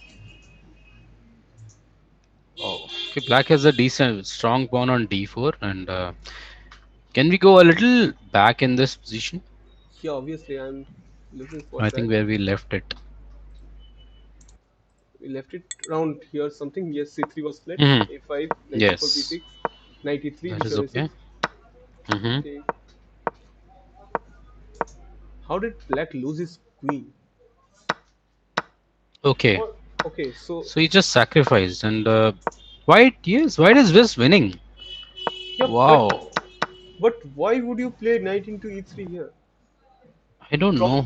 Oh. Okay, black has a decent strong pawn on d4 and can we go a little back in this position? Yeah, obviously I'm looking for I that. think where we left it. We left it around here something. Yes, c3 was split. Hmm. a5, knight c4, Yes, b6, knight e3, that is bishop okay. a6. Hmm. Okay, how did black lose his queen? Okay, Or okay, so so he just sacrificed and white, yes, white is just winning. yeah, Wow, but why would you play knight into e3 here? I don't Pro- know.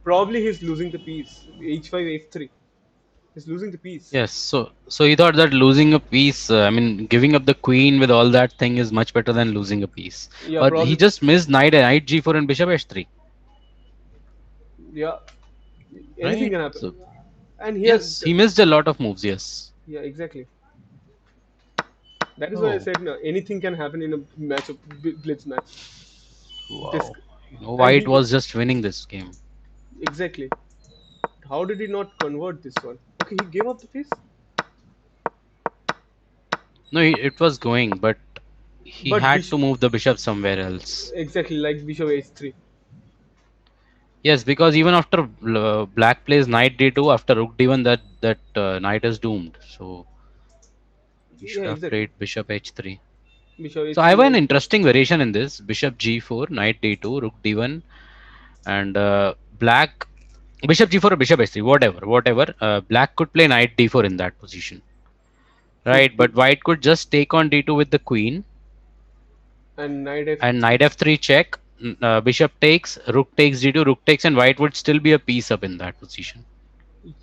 Probably he's losing the piece. h5, f3. He's losing the piece. Yes, so he thought that losing a piece, I mean, giving up the queen with all that thing is much better than losing a piece. Yeah, But he probably. just missed knight g4 and bishop h3, Yeah, anything right? can happen. So And here, yes, he missed a lot of moves. Yes. yeah, exactly. That is why I Oh, said no, anything can happen in a match of blitz match. This wow. and White he was just winning this game. exactly. How did he not convert this one? Okay, he gave up the piece, No, it was going, but he but had to bishop move the bishop somewhere else. exactly like bishop h3. Yes, because even after black plays knight d2, after rook d1, that knight is doomed. So he Yeah, should have exactly. played bishop h3. Bishop So I have h3 an and interesting variation in this: bishop g4, knight d2, rook d1, and black bishop g4 or bishop h3, whatever. Black could play knight d4 in that position, so right? But white could just take on d2 with the queen and knight and f3. knight f3 check. Bishop takes, rook takes d2, rook takes, and white would still be a piece up in that position.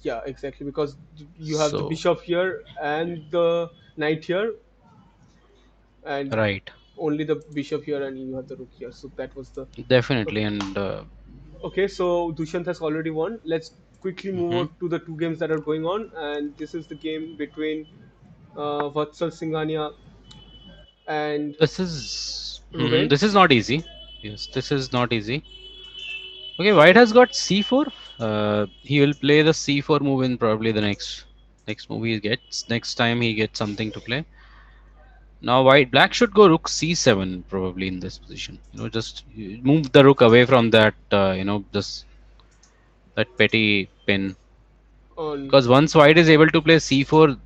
Yeah, exactly because you have the So bishop here and the knight here and right, only the bishop here and you have the rook here. So that was the definitely, okay. and Okay, so Dushyant has already won. Let's quickly move mhm. on to the two games that are going on, and this is the game between Vatsal Singhania and Ruben. This is not easy. Yes, this is not easy. Okay, white has got c4. He will play the c4 move in probably the next move he gets. Next time he gets something to play. Now white black should go rook c7 probably in this position. Just move the rook away from that. This that petty pin. On Because once white is able to play c4,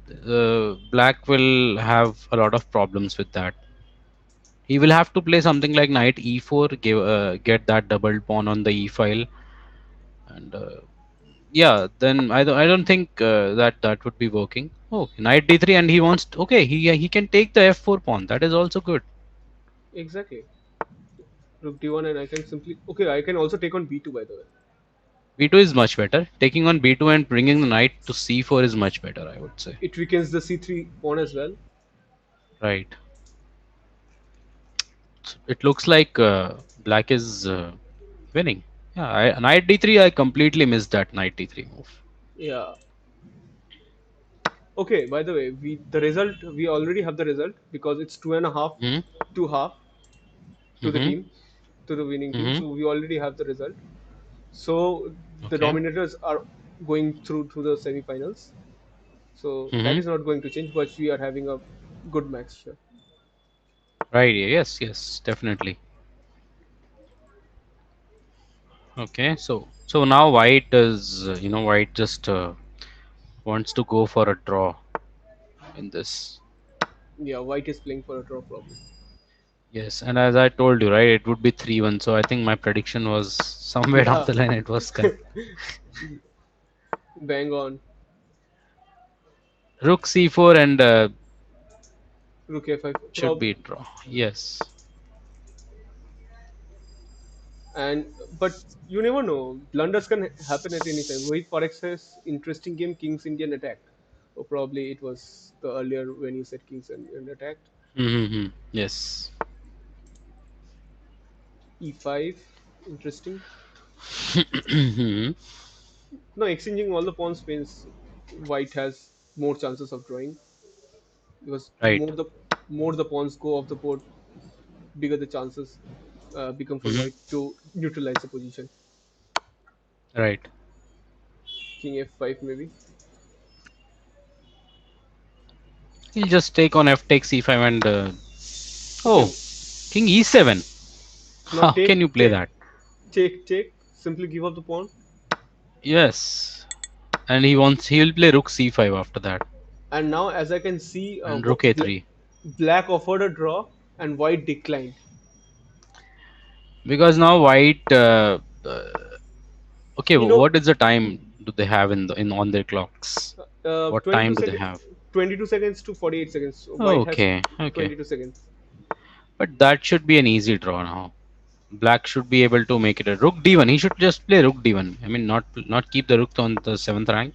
black will have a lot of problems with that. He will have to play something like knight e4, get that double pawn on the e file, and yeah, then I don't think that would be working. Oh, knight d3, and he wants. Okay, he can take the f4 pawn. That is also good. exactly rook d1, and I can simply okay. I can also take on b2 by the way. b2 is much better. Taking on b2 and bringing the knight to c4 is much better, I would say. It weakens the c3 pawn as well. Right. It looks like black is winning. Yeah, knight d3. I completely missed that knight d3 move. Yeah. Okay. By the way, the result we already have the result because it's two and a half Hmm. to half to the Hmm. team to the winning team. Hmm. So we already have the result. So the Okay. dominators are going through the semi-finals. So that Hmm. is not going to change, but we are having a good match here. Right. Yes. Yes. Definitely. Okay. So now white is white just wants to go for a draw in this. Yeah, white is playing for a draw probably. Yes, and as I told you, right, it would be 3-1. So I think my prediction was somewhere down Yeah, the line it was correct. bang on. Rook c4 and Rook a5 should be draw. Yes. and but you never know. Blunders can happen at any time. Rohit Parekh's interesting game, Kings Indian attacked. Or probably it was the earlier when you said Kings Indian attacked. Mm-hmm. Yes. E5, interesting. Mhm. No, exchanging all the pawns means White has more chances of drawing because Right. more the pawns go off the board, bigger the chances become for Hmm. White to neutralize the position. Right. King f5 maybe. He'll just take on f takes e5 and Okay, oh, king e7. now How can you play that? take. Simply give up the pawn. Yes. And he'll play rook c5 after that And now, as I can see, and rook a3 black offered a draw and White declined. because now white. Okay, You know, what is the time do they have in on their clocks? What 22 time do they seconds, have? 22 seconds to 48 seconds. So White has Okay, okay. 22 seconds. But that should be an easy draw now. Black should be able to make it a rook d1. He should just play rook d1. I mean, not keep the rook on the seventh rank,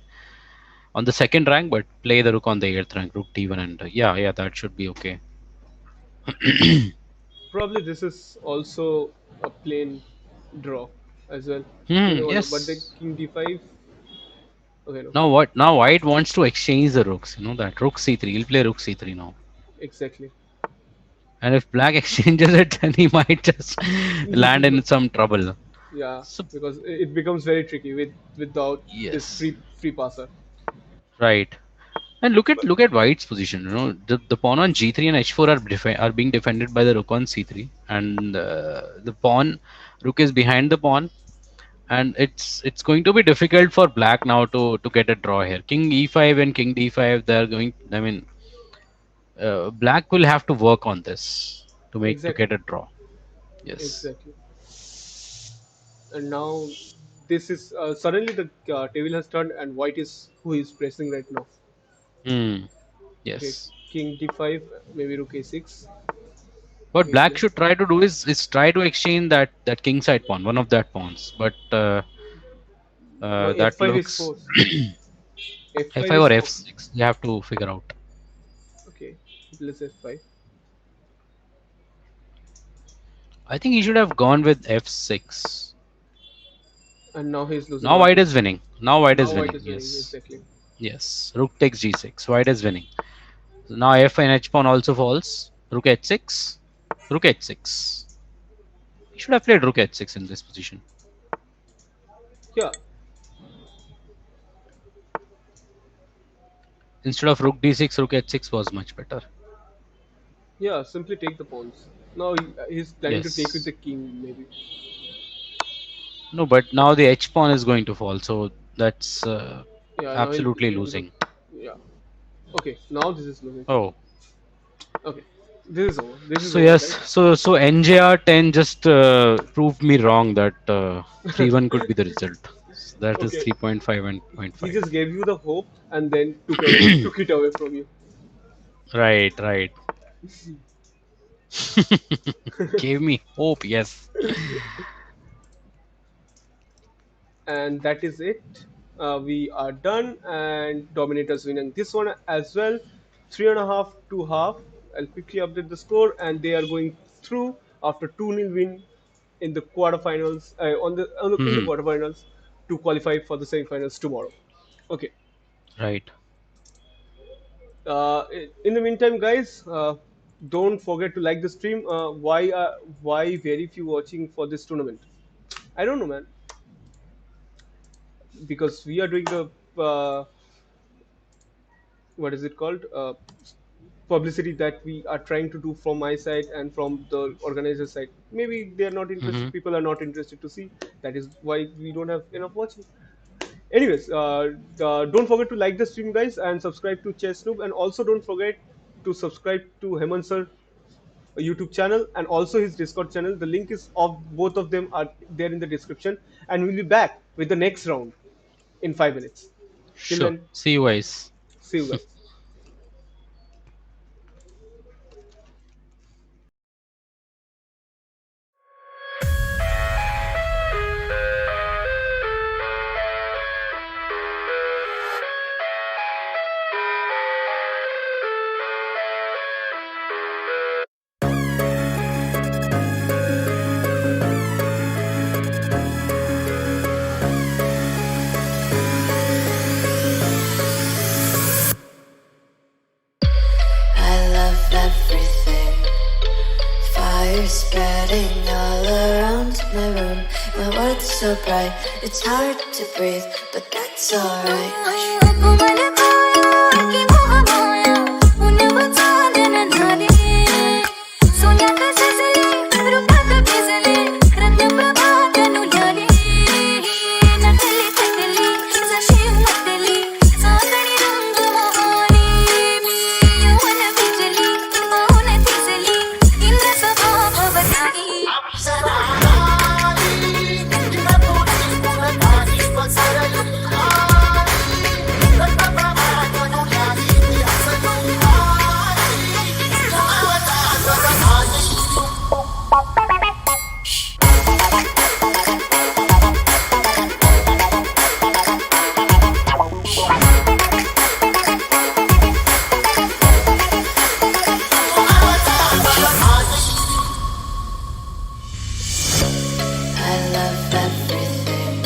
on the second rank, but play the rook on the eighth rank, rook d1, and yeah, that should be okay. Probably this is also a plain draw as well. You Hmm. never know. But the Yes. King d5. Okay, no, Now what? Now white wants to exchange the rooks. You know that rook c3. He'll play rook c3 now. exactly. And if black exchanges it, then he might just land in some trouble. Yeah, So because it becomes very tricky without this yes, free passer. right. And look at But look at White's position. The pawn on g3 and h4 are being defended by the rook on c3, and the pawn rook is behind the pawn, and it's going to be difficult for black now to get a draw here. King e5 and king d5. They're going. I mean, black will have to work on this to exactly, get a draw. Yes. exactly. And now this is suddenly the table has turned and White is who is pressing right now. Hmm. Okay, Yes. King d5, maybe Rook a6. What Okay, black should try to do is try to exchange that king side pawn, one of that pawns, but now that f5 is looks forced. f5 f5 is or for f6. You have to figure out. okay. Let's f5, I think he should have gone with f6. and now he's losing Now one white piece. is winning. Now white Now is White winning. is winning Yes. exactly. Yes. Rook takes g6. White is winning. So now f and h pawn also falls. Rook h6. Rook h6. He should have played rook h6 in this position. Yeah, Instead of rook d6, rook h6 was much better. Yeah, simply take the pawns. Now he's planning to take with Yes. the king, maybe. No, but now the H pawn is going to fall, so that's Yeah, now absolutely he'll go. losing. Yeah. Okay, now this is losing. Oh, Okay, this is over. This is so over, yes, guys. so NJR 10 just proved me wrong that 3-1 could be the result. So that is Okay, 3.5 and point he 5. just gave you the hope and then took it away from you. Right, right. Gave me hope, yes. And that is it. We are done, and Dominators winning this one as well. 3.5 to half. I'll quickly update the score, and they are going through after 2-0 win in the quarterfinals. In the Hmm. quarterfinals to qualify for the semifinals tomorrow. Okay. Right. In the meantime, guys, don't forget to like the stream. Why very few watching for this tournament? I don't know, man. Because we are doing the what is it called publicity that we are trying to do from my side and from the organizer side. Maybe they are not Hmm. interested. People are not interested to see. That is why we don't have enough watching. Anyways, don't forget to like the stream, guys, and subscribe to Chess Noob, and also don't forget to subscribe to Hemant sir YouTube channel and also his Discord channel. The link is of both of them are there in the description, and we'll be back with the next round in 5 minutes. Till Sure. then, See you guys. see you guys. I love everything. Fire spreading all around my room. My world's so bright, it's hard to breathe, but that's alright. I love everything.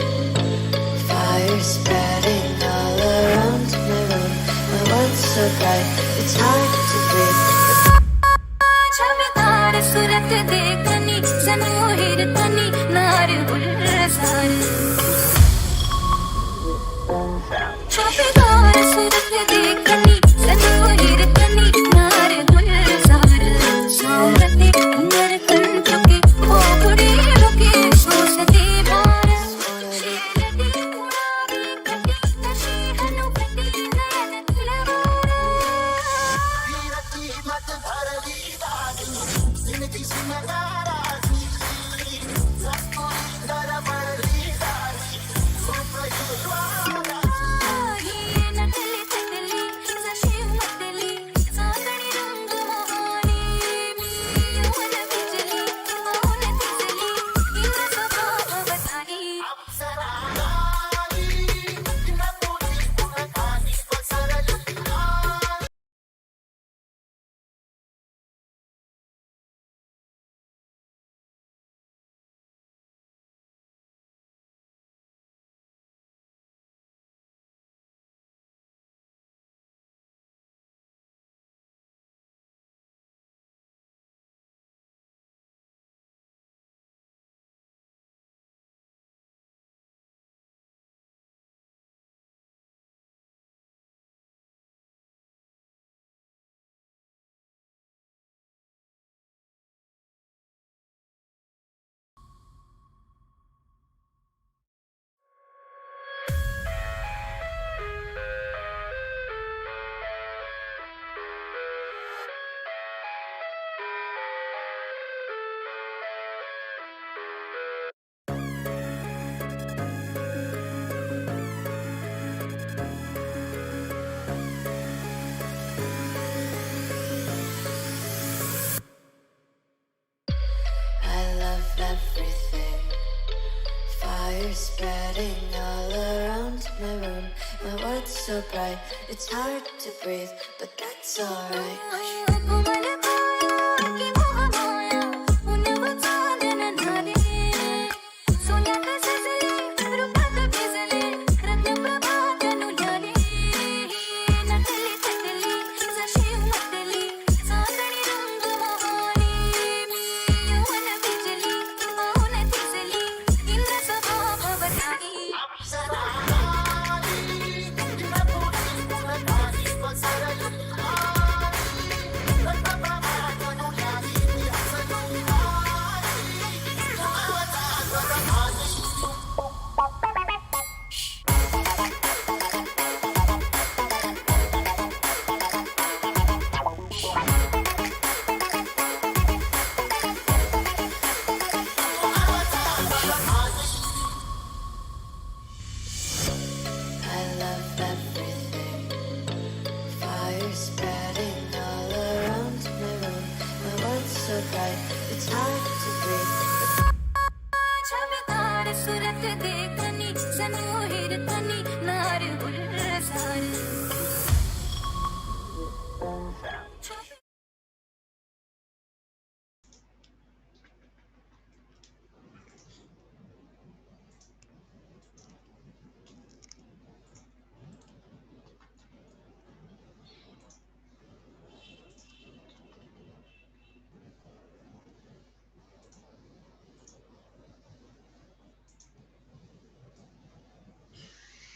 Fire spreading all around my room. My world's so bright, it's hard to breathe. सूरत देखनी जनोहिर तनी नार गुलजार छापेदार सूरत देखनी जनोहिर तनी नार गुलजार सामते अंदर कंठ के ओगड़े रुके सोसते बार शेरती उड़ावे कटी नशी हनु कटी नयन खिलवार spreading all around my room. My world's so bright, it's hard to breathe, but that's alright. I love everything. Fire spreading all around my room. My world's so bright, it's hard to breathe. सूरत देखनी सनोहिर तनी नार गुलजार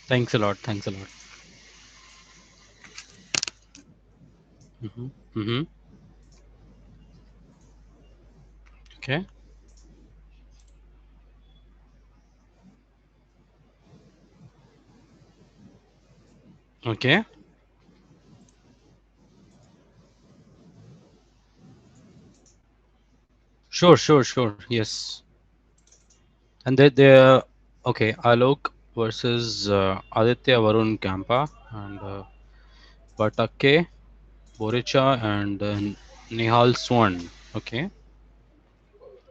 Thanks a lot. Thanks a lot. Mm-hmm. Mm-hmm. Okay. Okay. Sure. Sure. Sure. Yes. And they okay. Alok versus Aditya Varun Kampa and Patake Boricha and Nihal Swan. Okay.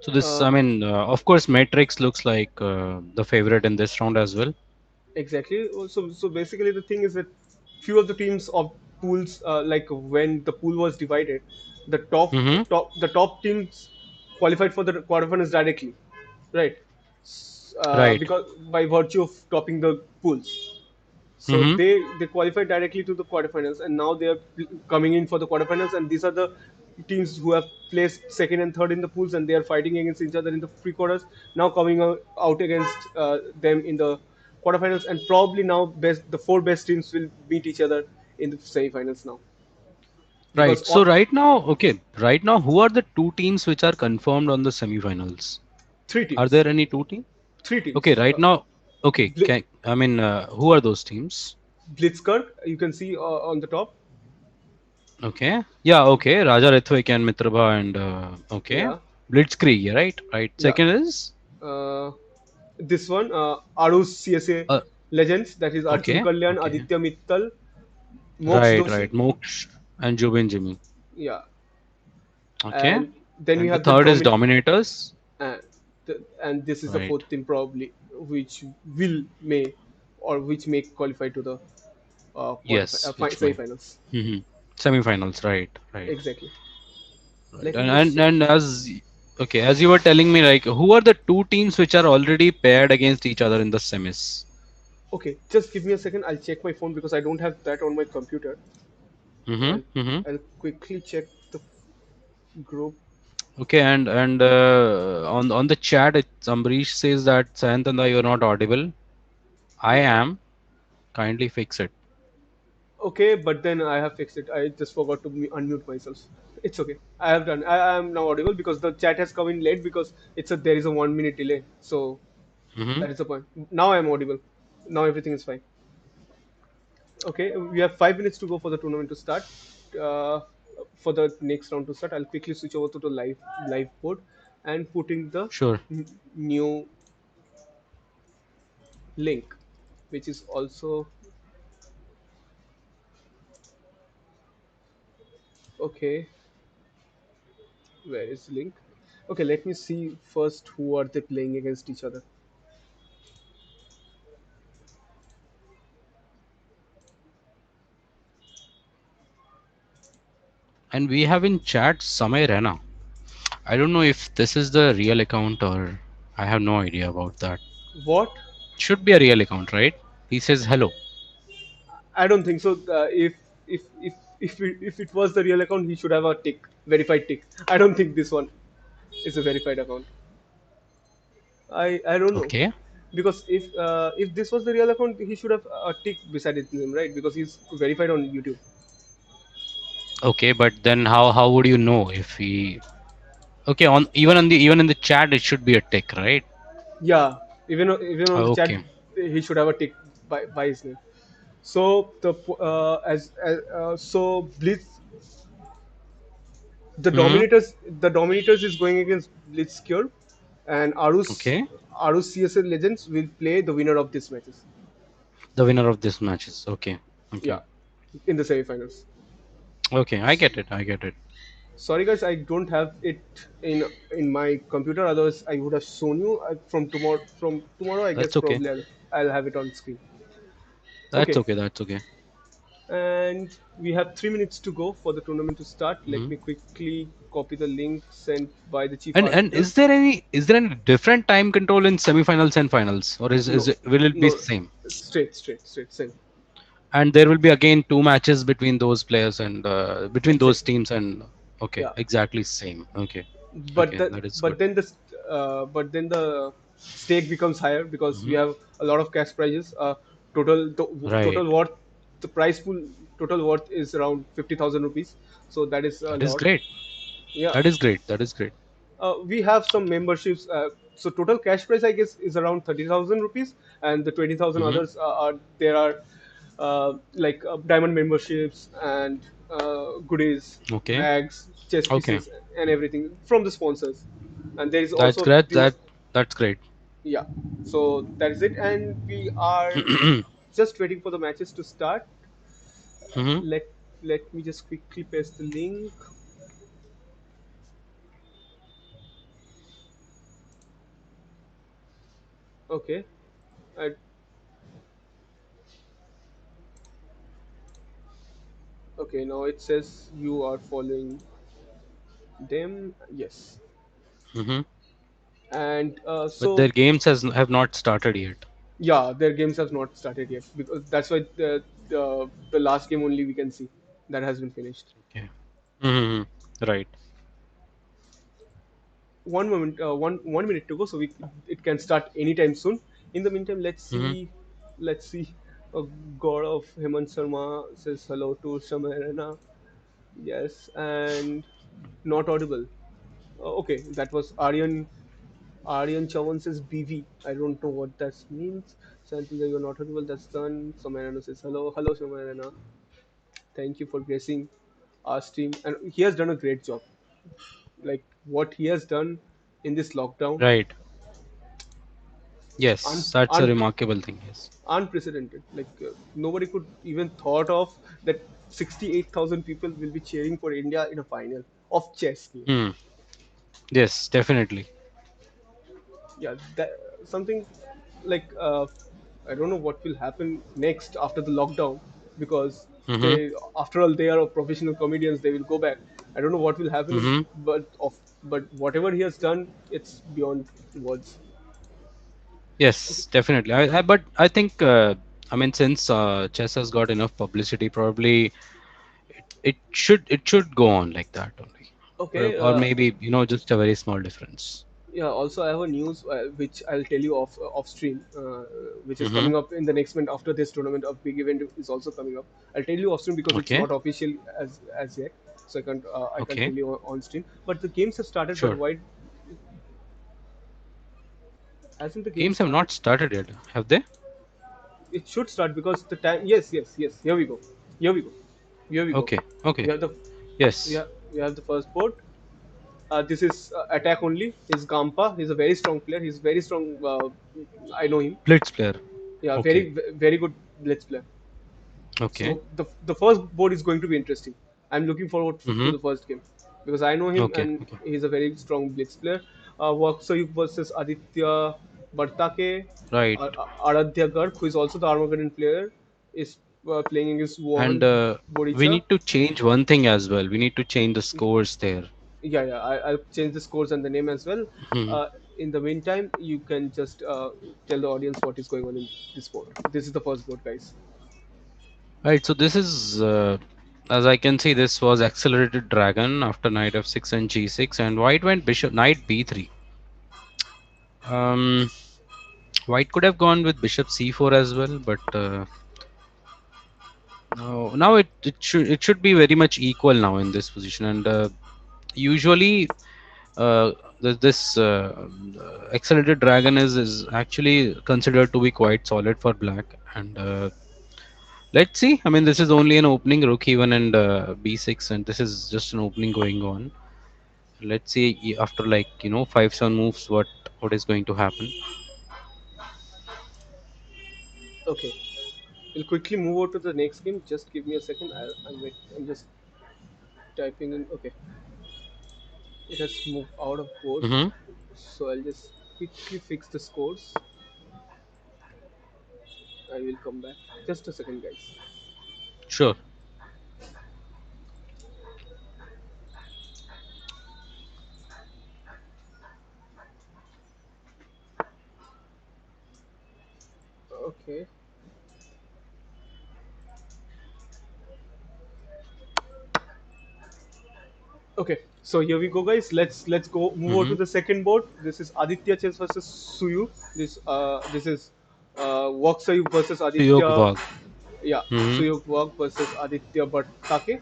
So this, Uh, I mean, of course, Matrix looks like the favorite in this round as well. exactly. So basically, the thing is that few of the teams of pools, like when the pool was divided, the Mm-hmm. top teams qualified for the quarterfinals directly, right? Right. Because by virtue of topping the pools. So Mm-hmm. they qualified directly to the quarterfinals, and now they are coming in for the quarterfinals. And these are the teams who have placed second and third in the pools, and they are fighting against each other in the pre-quarters. Now coming out against them in the quarterfinals, and probably now the four best teams will meet each other in the semifinals now. Because Right. So right now, okay. Right now, who are the two teams which are confirmed on the semifinals? three Are teams, there any two teams? three Okay. teams. Right now, okay. Bl- I mean, who are those teams? Blitzkrieg, you can see on the top. Okay. Yeah. Okay. Raja Ritwik and Mitrabha and okay. Yeah, Blitzkrieg. Yeah, right. Right. yeah. Second is Uh, this one, Arus CSA uh, legends, that is Arjun okay. Kalyan, Okay. Aditya Mittal, Mox Right. Right. Doshi, Moksh and Jubin Jimmy. yeah, Okay. and then we And the have the third is Dominators. uh, and this is the Right. fourth team probably, which will may or which may qualify to the Yes. Which may. semi-finals. Hmm. Semifinals. Right. Right. Exactly. Right. Let me just check. And as okay, as you were telling me, like who are the two teams which are already paired against each other in the semis? Okay, just give me a second. I'll check my phone because I don't have that on my computer. So Mm-hmm. Mm-hmm. I'll quickly check the group. Okay, and on the chat, Ambrish says that Sayantanda, you're not audible. I am. Kindly fix it. Okay, but then I have fixed it. I just forgot to unmute myself. It's okay. I have done. I am now audible because the chat has come in late because there is a 1 minute delay. So Mm-hmm. that is the point. Now I am audible. Now everything is fine. Okay, we have 5 minutes to go for the tournament to start. Uh, for the next round to start, I'll quickly switch over to the live board and putting the Sure. new link, which is also okay. Where is the link? Okay, let me see first who are they playing against each other. And we have in chat Samay Rana. I don't know if this is the real account or I have no idea about that. What? Should be a real account, right? He says hello. I don't think so. If it was the real account, he should have a tick, verified tick. I don't think this one is a verified account. I don't know, Okay. because if this was the real account, he should have a tick beside his name, right? Because he's verified on YouTube. Okay, but then how would you know if he? Okay, on even in the chat it should be a tick, right? Yeah, even on the chat, Okay. he should have a tick by his name. So Blitz, Hmm. the Dominators is going against Blitzkrieg, and Okay. Arus CSL Legends will play the winner of this matches. The winner of this match is okay. Yeah, Okay. in the semifinals. Okay. I get it. I get it. Sorry guys, I don't have it in my computer. Otherwise, I would have shown you from tomorrow. From tomorrow, I guess That's okay. probably I'll have it on screen. That's Okay, okay. That's okay. and we have 3 minutes to go for the tournament to start. Let Hmm. me quickly copy the link sent by the chief And arbiter. is there any different time control in semifinals and finals, or is No, it will it be no, same? straight, same. And there will be again two matches between those players and between those Exactly. teams and okay, Yeah, exactly same. Okay. but Okay, the that is but good. then the but then the stake becomes higher because we Hmm. have a lot of cash prizes. Right. Total worth, the prize pool total worth is around 50,000 rupees. So that is a That is lot. great. Yeah. That is great. That is great. We have some memberships. So total cash price, I guess, is around 30,000 rupees, and the 20,000 Hmm. others are there are like diamond memberships and goodies, Okay. bags, chess Okay. pieces, and everything from the sponsors. And there is That's also great. dues. That's great. Yeah. So that is it, and we are just waiting for the matches to start. Hmm. Let Let me just quickly paste the link. Okay. I, okay. Now it says you are following them. Yes. Hmm. And But their so games have not started yet. yeah, their games have not started yet because that's why the last game only we can see that has been finished. Okay. Hmm. Right. 1 moment, 1 minute to go, so it can start anytime soon. In the meantime, Hmm. let's see. God of Hemant Sharma says hello to Shamarana. Yes, and not audible. Okay, that was Aryan Chavan says BV. I don't know what that means. Santiago, you're not audible. That's done. Somarano says hello, Somarana. Thank you for gracing our stream, and he has done a great job. Like what he has done in this lockdown, Right. un, Yes, that's a un, remarkable thing. Yes. unprecedented. Like nobody could even thought of that. 68,000 people will be cheering for India in a final of chess game. Hmm. Yes, definitely. Yeah, that something like I don't know what will happen next after the lockdown, because Hmm. they, after all, they are professional comedians. They will go back. I don't know what will happen, Hmm. but whatever he has done, it's beyond words. Okay. Yes, definitely. But I think I mean since chess has got enough publicity, probably it should go on like that only, Okay. or maybe just a very small difference. Yeah. Also, I have a news which I'll tell you off stream, which is Hmm. coming up in the next month after this tournament. A big event is also coming up. I'll tell you off stream because it's Okay. not official as yet, so I can't Okay. tell you on stream. But the games have started. But Sure. why hasn't the game Games have started? not started yet, have they? It should start because the time. Yes. Here we go. Here we go. Here we go. Okay. We Okay. have the Yes. we have the first board. This is attack only. He's Gampa. He's a very strong player. He's very strong. I know him. Blitz player. Yeah, Okay. very good blitz player. Okay. So the first board is going to be interesting. I'm looking forward to Hmm. the first game because I know him Okay. and Okay. he's a very strong blitz player. Waksoyuk versus Aditya Bartake, Right. Aradhya Garg, who is also the Armageddon player, is playing against And Wuhan we Boricha. need to change one thing as well. We need to change the scores there. Yeah, yeah. I'll change the scores and the name as well. Hmm. In the meantime, you can just tell the audience what is going on in this board. This is the first board, guys. Right, so this is, as I can see, this was accelerated dragon after knight f6 and g6, and white went bishop knight b3. Um, White could have gone with bishop c4 as well, but now it should be very much equal now in this position. And usually, uh, this accelerated dragon is actually considered to be quite solid for black. And let's see. I mean, this is only an opening rook even and b6, and this is just an opening going on. Let's see after, like, 5-7 moves what is going to happen. Okay, we'll quickly move over to the next game. Just give me a second. I'm just typing in. Okay, it has moved out of board, Hmm. so I'll just quickly fix the scores. I will come back. Just a second, guys. Sure. Okay. Okay, so here we go, guys. Let's go move over Hmm. to the second board. This is Aditya Chess versus Suyu. This is Wok Sayuk versus Suyog Aditya. Wag. Yeah, Hmm. Suyuk Wok versus Aditya Bhattake.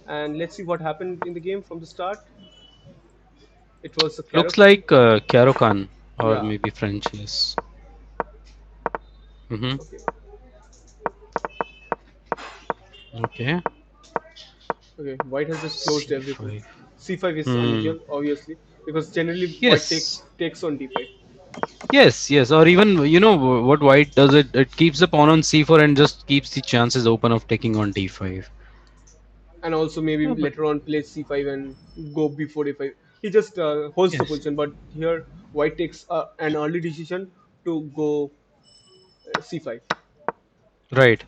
And let's see what happened in the game from the start. It was a Looks Karokan. like Khan or Yeah. maybe French, yes. Hmm. Okay. Okay. Okay. White has just closed everything. C5. C5 is Hmm. unusual, obviously, because generally White Yes. takes on D5, Yes, yes. Or even, what white does, it keeps the pawn on c4 and just keeps the chances open of taking on d5. and also maybe Yeah, but later on play C5 and go before A5. He just holds the yes. position, but here White takes an early decision to go C5, Right.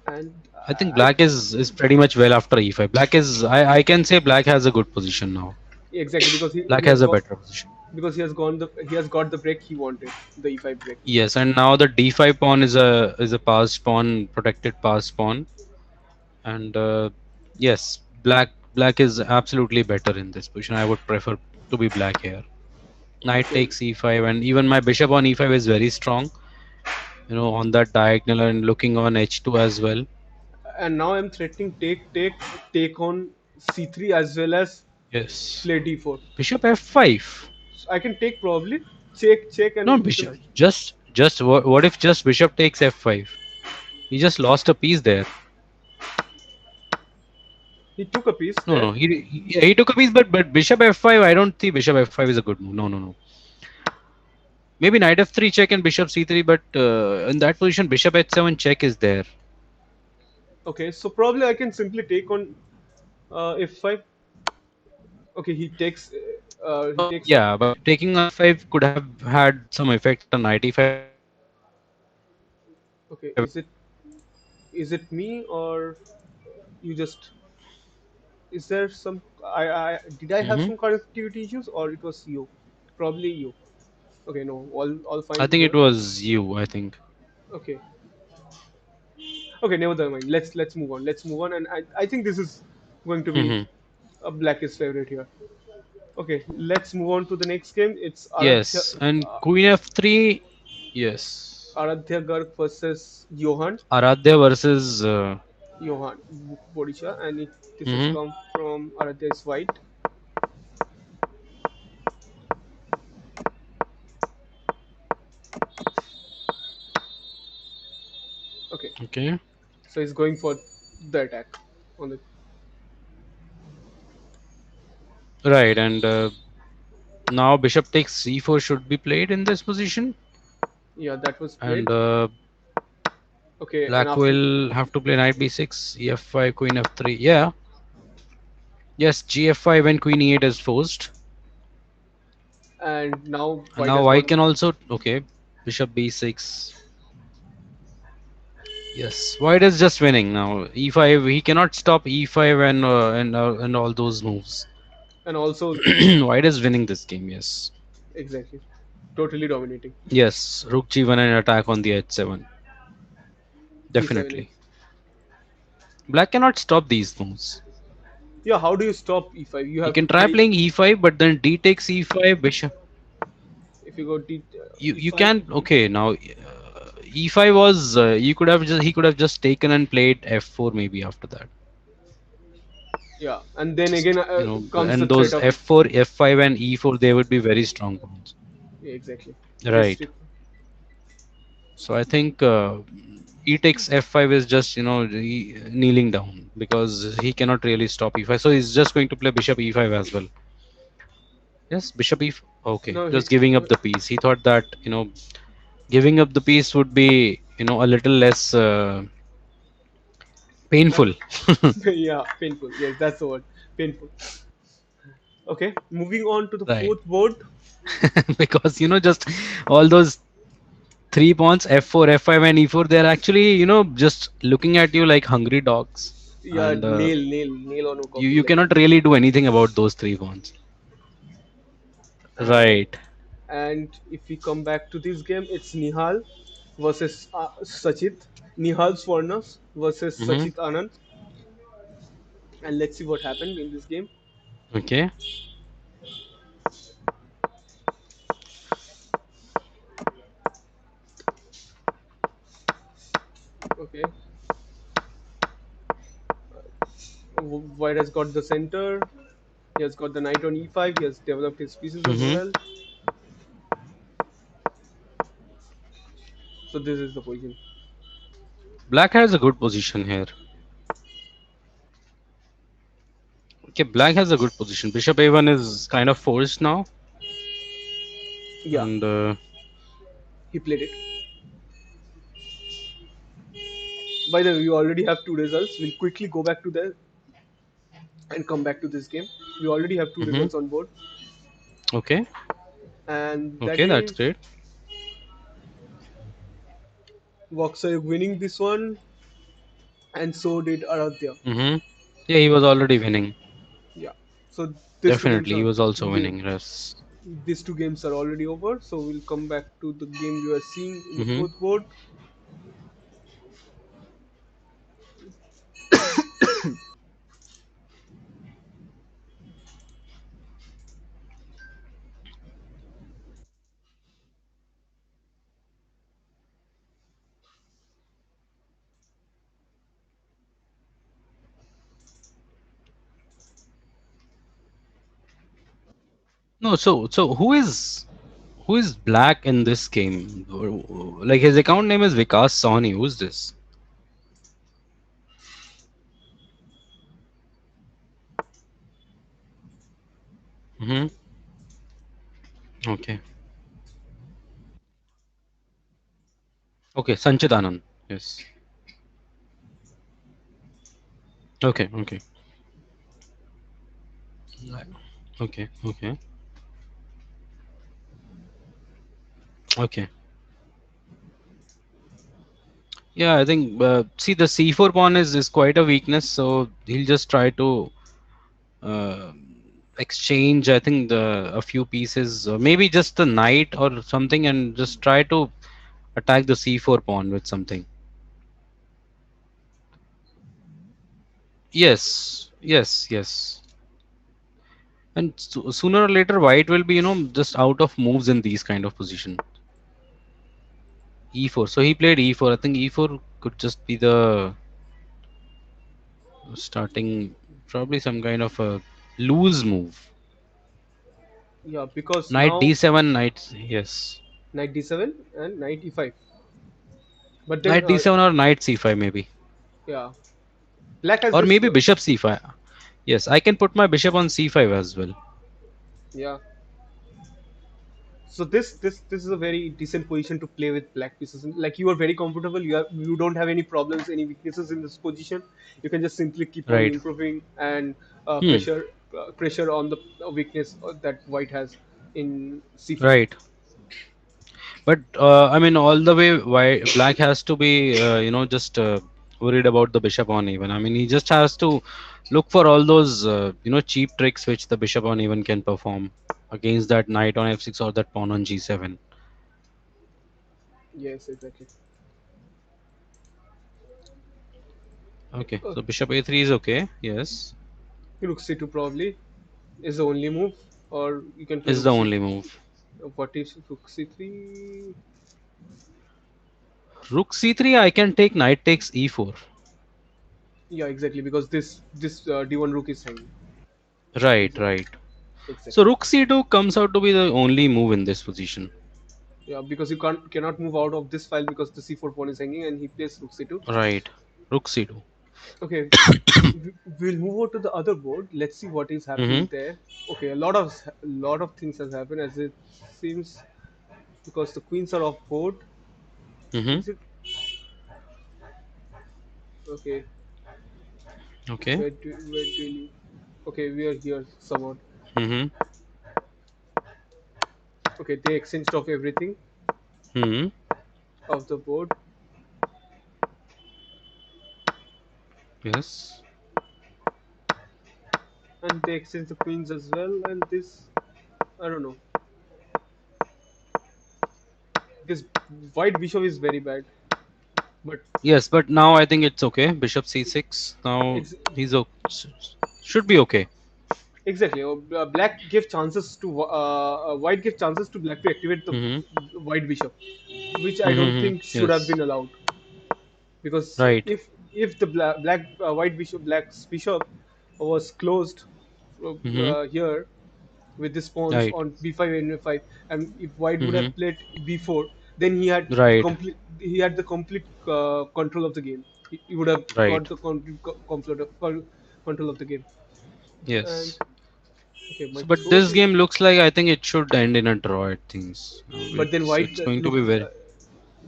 and I think I black is pretty much well after e5. Black is, I can say black has a good position now. exactly because Black he has has a got better position. he has got the break he wanted, the E5 break. Yes, and now the d5 pawn is a passed pawn, protected passed pawn. And yes, black is absolutely better in this position. I would prefer to be black here. Knight Okay, takes e5, and even my bishop on e5 is very strong, on that diagonal and looking on h2 as well. and now I'm threatening take on C3 as well as Yes. play D4. Bishop f5. So I can take probably check No, and bishop. Just what if just bishop takes f5? He just lost a piece there. he took a piece No, there. no. He took a piece, but bishop f5. I don't think bishop f5 is a good move. No, no, no. Maybe knight f3 check and bishop c3, but in that position, bishop h7 check is there. Okay, so probably I can simply take on F5. Okay, he takes on. Yeah, but taking on f5 could have had some effect on knight e5 as well. Okay, is it me or you just is there some I did I have Hmm. some connectivity issues or it was you? Probably you. Okay, no, all I fine think it here. was you. I think. Okay, okay, never mind. Let's move on. Let's move on, and I think this is going to be Hmm. a blackest favorite here. Okay, let's move on to the next game. It's Yes, and Queen f3. Yes, Aradhya Garg versus Aradhya versus. Johan Bodisha, and this has Mhm. come from Aradhya's White. Okay, Okay. so he's going for the attack on the. Right, and now bishop takes c4 should be played in this position, Yeah, that was and played. Okay, and black after will have to play knight b6, ef5, queen f3. Yeah, yes, gf5 and queen e8 is forced, and now and White now has got. white can also, okay, bishop b6. Yes, white is just winning now. E5, he cannot stop E5 and all those moves. And also, White is winning this game. Yes, exactly, totally dominating. yes. Rook G1 and attack on the H7. E7 Definitely. is. Black cannot stop these moves. Yeah, how do you stop e5? You He have to can try play. playing E5, but then D takes E5, bishop. If you go You e5, can, okay, now E5 was you could have just he could have just taken and played F4 maybe after that. yeah, and then Just again comes the and threat those of F4, F5, and E4 they would be very strong pawns. yeah, exactly. Just Right. So I think E takes F5 is just kneeling down because he cannot really stop E5. So he's just going to play bishop E5 as well. Yes, bishop E. Okay, no, he, just giving up the piece. He thought that giving up the piece would be a little less uh, painful. yeah, painful. Yes, that's the word. Painful. Okay, moving on to the Right. fourth board. Because just all those three pawns F4, F5, and E4, they're actually just looking at you like hungry dogs, Yeah, and nail on a you coffee. Like, cannot really do anything about those three pawns. and Right. if we come back to this game, it's Nihal versus Sachit. Nihal Swarnas versus Mm-hmm. Sachit Anand, and let's see what happened in this game. Okay. Okay, White has got the center. He has got the knight on e5. He has developed his pieces as Mm-hmm. well. So this is the position. Black has a good position here. Okay, black has a good position. Bishop A1 is kind of forced now, Yeah, and he played it. By the way, we already have two results. We'll quickly go back to that and come back to this game. We already have two mm-hmm. results on board, Okay, and that okay, that's is great. Voxer winning this one, and so did Aradhya. Mm-hmm. Yeah, he was already winning. Yeah. So these two games Definitely, he are was also the winning. Yes. these two games are already over. So we'll come back to the game you are seeing in the Mm-hmm. fourth board. No, so who is black in this game? Like his account name is Vikas Sawhney. Who's this? Mm-hmm. Okay. Okay, Sanchit Anand. Yes. Okay. Okay. Right. Okay. Okay. Okay. Yeah, I think see the C4 pawn is quite a weakness, so he'll just try to uh, exchange. I think a few pieces, maybe just the knight or something, and just try to attack the C4 pawn with something. Yes. Yes. Yes. And sooner or later, white will be just out of moves in these kind of position. E4. So he played E4. I think E4 could just be the starting, probably some kind of a loose move. Yeah, because Knight now D7, knight, yes. knight d7 and knight e5. But then, Knight D7 or knight C5 maybe. yeah, black has Or this. maybe bishop C5. Yes, I can put my bishop on C5 as well. Yeah. So this is a very decent position to play with black pieces. Like you are very comfortable. You don't have any problems, any weaknesses in this position. You can just simply keep on Right. improving and Hmm. pressure on the weakness that white has in c5. Right. But I mean, all the way, why black has to be just worried about the bishop on even. I mean, he just has to look for all those cheap tricks which the bishop on even can perform against that knight on f6 or that pawn on g7. Yes, exactly. Okay, Uh, so bishop a3 is okay. Yes, Rook c2 probably is the only move, or you can play is rook the c. only move. What if rook c3? Rook c3, I can take knight takes e4. Yeah, exactly, because this d1 rook is hanging. Right, Exactly, right. So exactly. rook c2 comes out to be the only move in this position. Yeah, because you cannot move out of this file because the c4 pawn is hanging, and he plays rook c2. Right, rook c2. Okay, we'll move over to the other board. Let's see what is happening Mm-hmm. there. Okay, a lot of things has happened as it seems because the queens are off board. Mm-hmm. Is it okay? Okay. Where do you? Okay, we are here somewhat. Mm-hmm. Okay, they exchanged off everything Mm-hmm. of the board, Yes. and they exchanged the queens as well. And this, I don't know. This white bishop is very bad, but Yes, but now I think it's okay. Bishop c6. Now ex- he's should be okay. exactly. Black gave chances to white gave chances to black to activate the Mm-hmm. white bishop, which I don't Mm-hmm. think should have Yes. been allowed because Right. if the white bishop black's bishop was closed Mm-hmm. here with this pawns Right. on b5 and f5, and if white would Mm-hmm. have played b4, then Right. he had the complete control of the game. He would have Right. got the control of the game. And Yes. okay, my So, but throat this is. game looks like I think it should end in a draw. It things. But then white It's going to be look. very.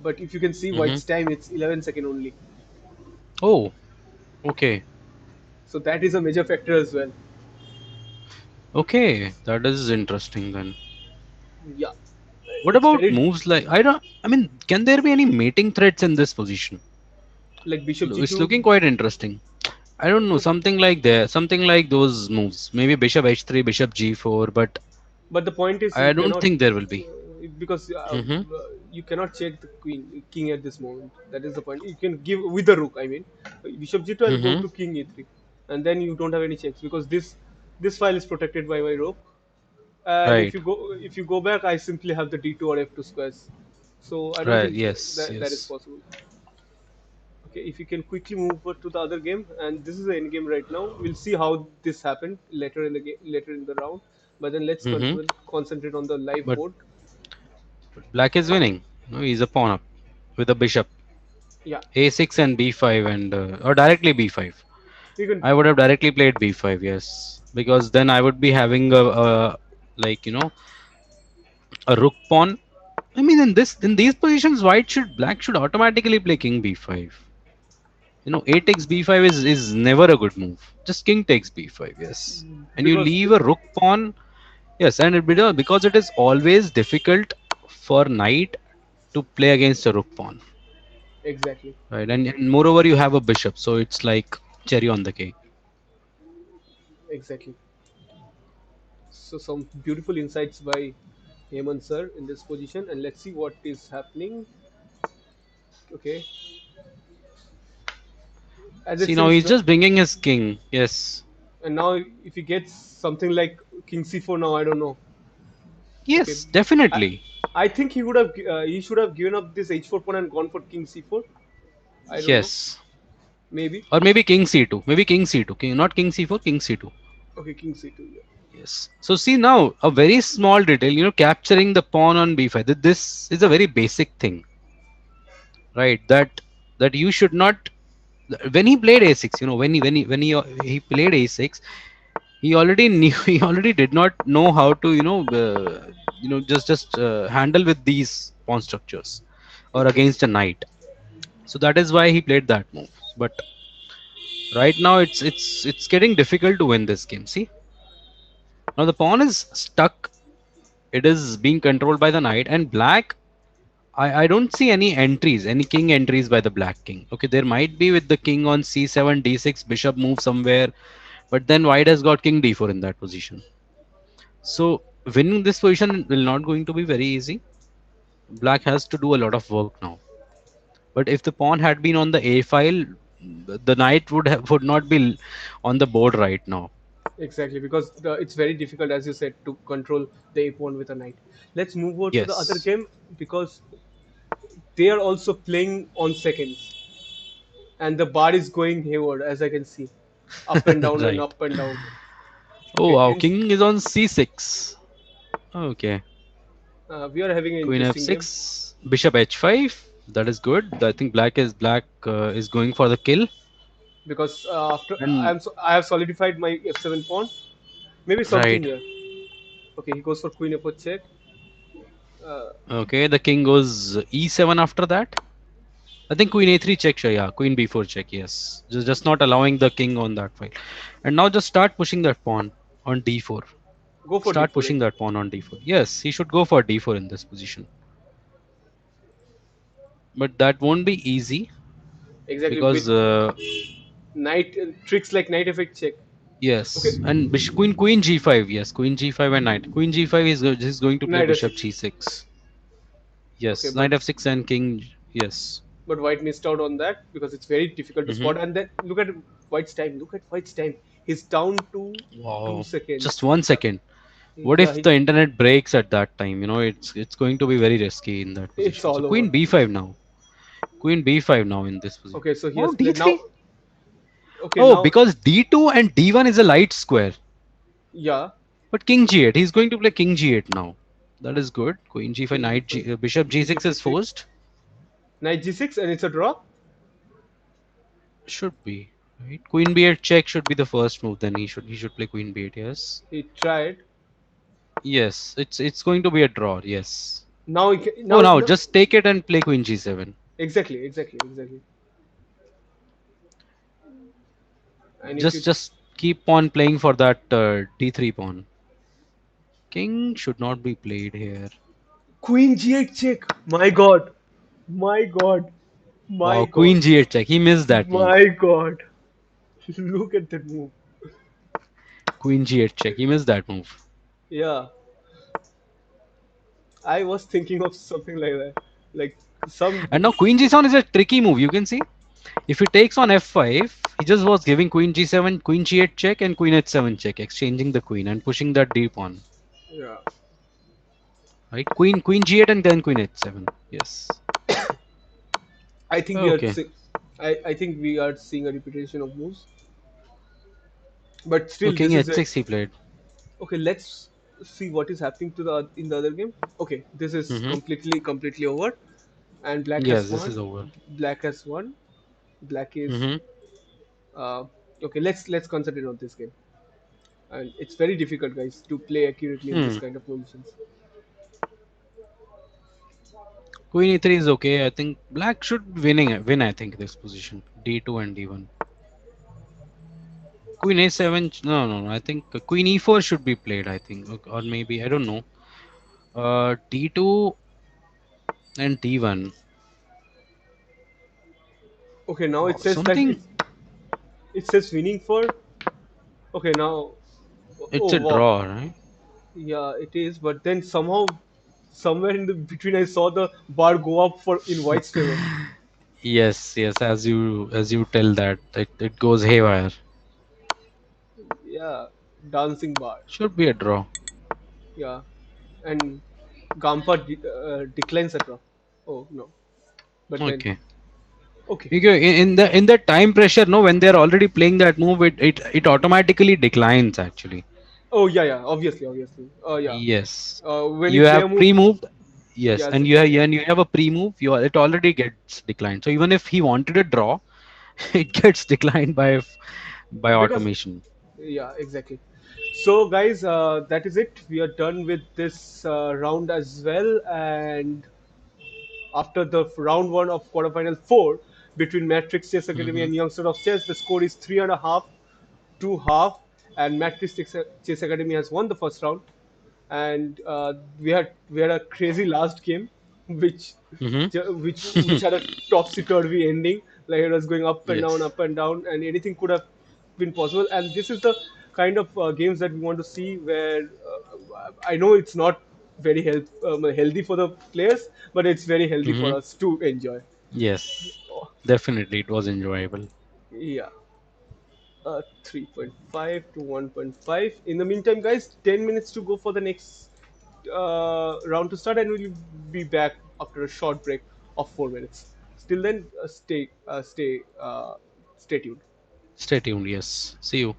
But if you can see Mm-hmm. white's time, it's 11 second only. Oh. Okay. So that is a major factor as well. Okay. That is interesting then. Yeah, What it's about very moves like I don't? I mean, can there be any mating threats in this position? like bishop It's g2. looking quite interesting. I don't know, Okay, something like there, something like those moves. Maybe bishop h3, bishop g4, but but the point is you I don't cannot think there will be. because Mm-hmm. you cannot check the king at this moment. That is the point. You can give with the rook. I mean, bishop g2 and go Mm-hmm. to king e3, and then you don't have any checks because this file is protected by my rook. And Right. if you go back, I simply have the d2 or f2 squares. So I don't Right. think Yes. that is Yes. possible. Okay, if you can quickly move over to the other game, and this is the end game right now. We'll see how this happened later in the game, later in the round. But then let's Mm-hmm. concentrate on the live But, board. but black is winning. No, he's a pawn up with a bishop. Yeah, A6 and B5 and or directly B5. you can. I would have directly played B5. Yes, because then I would be having a like a rook pawn. I mean, in these positions, black should automatically play king b5. A takes b5 is never a good move. Just king takes b5, yes, and you Because leave a rook pawn. Yes, and because it is always difficult for knight to play against a rook pawn, exactly, right? And moreover, you have a bishop, so it's like cherry on the cake. exactly. So some beautiful insights by Hemant sir in this position, and let's see what is happening. Okay, as it See, now seems he's now, just bringing his king. Yes, and now if he gets something like king c4, now I don't know. Okay, yes, I definitely. I think he should have given up this h4 pawn and gone for king c4. I don't know. Yes, Maybe. or maybe king c2. Maybe king c2. Not king c4, king c2. Okay, king c2. Yeah. Yes. So see now a very small detail, capturing the pawn on b5. This is a very basic thing, right? That you should not. When he played a6, when he played a6, he already knew he already did not know how to just handle with these pawn structures or Exactly. against a knight. So that is why he played that move. But right now it's getting difficult to win this game. See now the pawn is stuck. It is being controlled by the knight, and black I don't see any entries, any king entries by the black king. Okay, there might be with the king on c7, d6, bishop move somewhere, but then white has got king d4 in that position. So winning this position will not going to be very easy. Black has to do a lot of work now. But if the pawn had been on the a file, the knight would not be on the board right now. Exactly, because it's very difficult, as you said, to control the a pawn with a knight. Let's move over to the other Yes, game because they are also playing on seconds, and the bar is going hayward, as I can see, up and down and right. up and down. Oh Okay, wow, hence king is on c6. Okay, we are having an queen interesting game f6, bishop h5. That is good. I think black is going for the kill. because after And I have solidified my f7 pawn. Maybe something right. here. Okay, he goes for queen f4 check. Okay, the king goes e7 after that. I think queen a3 check, sure, yeah. Queen b4 check, yes. Just not allowing the king on that file. And now just start pushing that pawn on d4. Go for Start d4 pushing that exactly. pawn on d4. Yes, he should go for d4 in this position. But that won't be easy Exactly with because knight tricks like knight f8 check. Okay, yes, and queen g5. Yes, queen g5 and knight. Queen g5 is going to play knight bishop f6. g6. Okay, Yes, knight f6 and king. Yes. but white missed out on that because it's very difficult to Hmm. spot. And then look at white's time. Look at white's time. He's down to two Wow. Just seconds. 1 second. What Yeah, if the internet breaks at that time? It's going to be very risky in that it's position. So all over. queen b5 now. Queen b5 now in this position. Okay, so he Oh, has played now. d3. Okay, Oh, now because d2 and d1 is a light square. yeah, But king g8. He's going to play king g8 now. That is good. Queen g5, king knight g5, bishop g6 bishop is f6, forced. knight g6, and it's a draw. Should be. Right. Queen b8 check should be the first move. Then he should play queen b8. Yes. He tried. Yes. It's going to be a draw. Yes. Now he can, Oh, now now no, just take it and play queen g7. exactly. And if you Just keep on playing for that d3 pawn. King should not be played here. queen g8 check, my god, my god, my Wow, god, queen g8 check. He missed that move. my god, look at that move. Queen g8 check. He missed that move. Yeah, I was thinking of something like that, like some. And now queen g7 is a tricky move. You can see if he takes on f5, he just was giving queen g7, queen g8 check, and queen h7 check, exchanging the queen and pushing that d pawn. Yeah, Right, queen g8 and then queen h7. Yes. I think we are. Okay. I think we are seeing a repetition of moves, but No, still, king this is a h6 he played. okay. Let's see what is happening to the in the other game. Okay, this is Hmm. completely over, and black has Yes, this is won. over. Black has won. Black is Hmm. uh, okay. Let's concentrate on this game, and it's very difficult, guys, to play accurately in this Hmm. kind of positions. Queen e3 is okay. I think black should win. I think this position d2 and d1. Queen a7. No. I think queen e4 should be played. I think, or maybe I don't know. D2 and d1. Okay, now it Wow, says that something. it says winning for. Okay, now It's oh a wow, draw, right? yeah, it is. But then somehow somewhere in the between, I saw the bar go up for in White's favor. Yes. As you tell that it goes haywire. Yeah, dancing bar. Should be a draw. Yeah, and Gampa declines a draw. Oh no, but then Okay. okay. Because in the time pressure, no, when they're already playing that move, it automatically declines actually. Oh yeah, obviously. Yeah. Yes. When you You play a have move, pre-moved. Yes, yes, and you have a pre-move. It already gets declined. So even if he wanted a draw, it gets declined by because automation. yeah, exactly. So guys, that is it. We are done with this round as well, and after the round one of quarterfinal four between Matrix Chess Academy Hmm. and Youngster of Chess, the score is 3.5 to half, and Matrix Chess Academy has won the first round. And we had a crazy last game. which Mm-hmm. which had a topsy turvy ending. Like it was going Yes. up and down, and anything could have been possible. And this is the kind of games that we want to see, where I know it's not very healthy for the players, but it's very healthy for Mm-hmm. us to enjoy. Yes. Oh, Definitely, it was enjoyable. yeah. 3.5 to 1.5. In the meantime, guys, 10 minutes to go for the next round to start, and we'll be back after a short break of 4 minutes. Till then, stay tuned. Stay tuned. Yes. See you.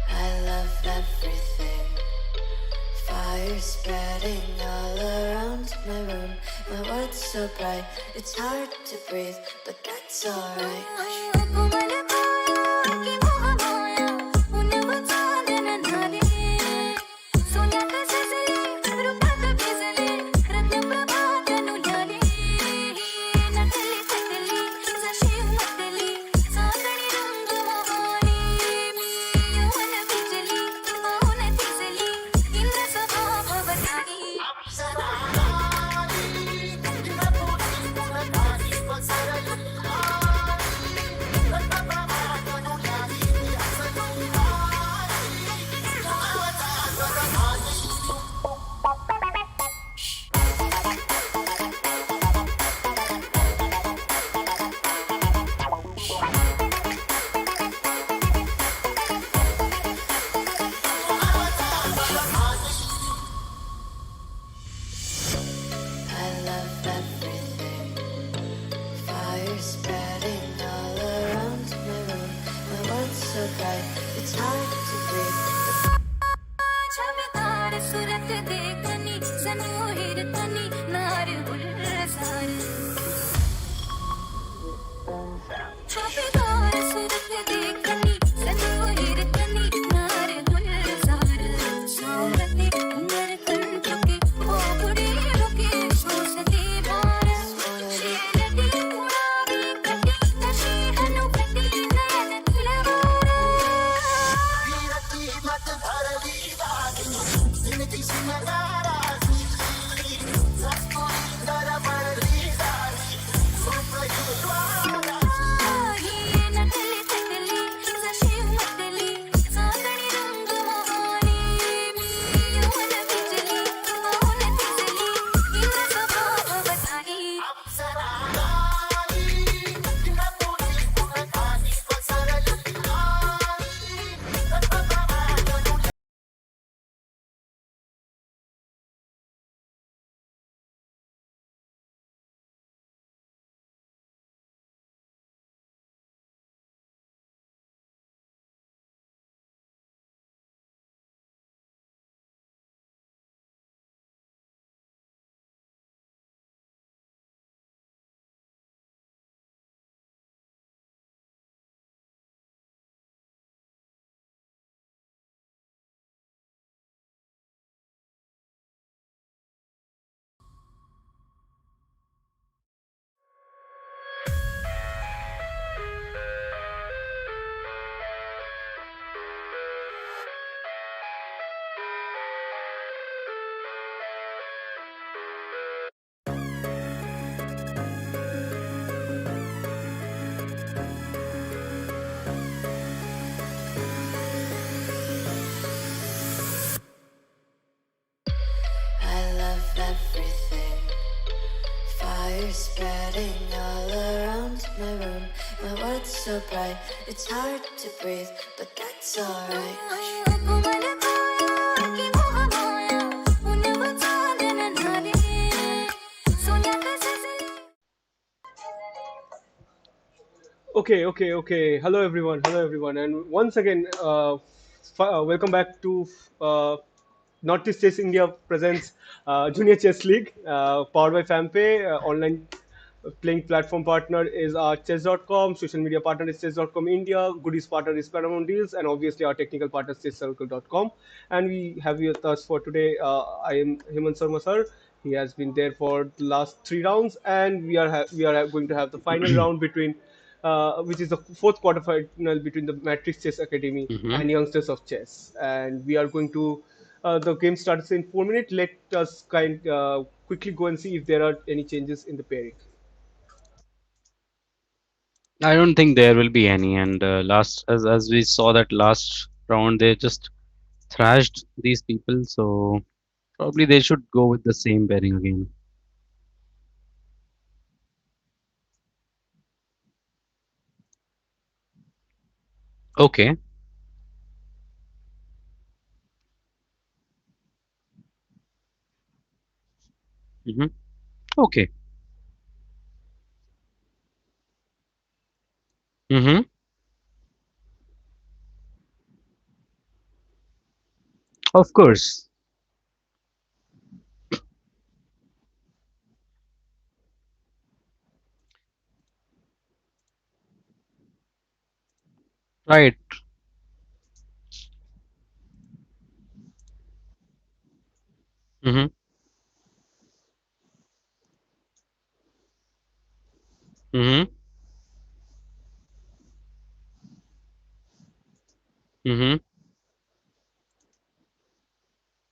I love everything. Fire spreading all around my room. My world's so bright, it's hard to breathe, but that's alright. I love everything. Fire spreading all around my room. My world's so bright, it's hard to breathe. छवकार सूरत देखनी सनोहिर तनी नार गुलजार छवकार सूरत देखनी सनोहिर तनी नार गुलजार सोमते उमर कंठ के ओगड़े रुके सोसते बार शेरती उड़ावी कटी नशी हनु कटी नयन तुलवारा I love everything. Fire spreading all around my room. My world's so bright, it's hard to breathe, but that's alright. Okay. Hello everyone, and once again, welcome back to Northeast Chess India presents Junior Chess League, powered by FamPay. Online playing platform partner is our chess.com. Social media partner is chess.com India. Goodies partner is Paramount Deals. And obviously, our technical partner is chesscircle.com. And we have with us for today, I am Hemant Sharma, sir. He has been there for the last three rounds, and we are going to have the final round between, which is the fourth quarter final between the Matrix Chess Academy Mm-hmm. and Youngsters of Chess. And we are going to the game starts in 4 minutes. Let us quickly go and see if there are any changes in the pairing. I don't think there will be any. And last, as we saw that last round, they just thrashed these people. So probably they should go with the same pairing again. Okay. Mm-hmm. Okay. Mm-hmm. Of course. Right. Mm-hmm. Mm-hmm. Mm-hmm.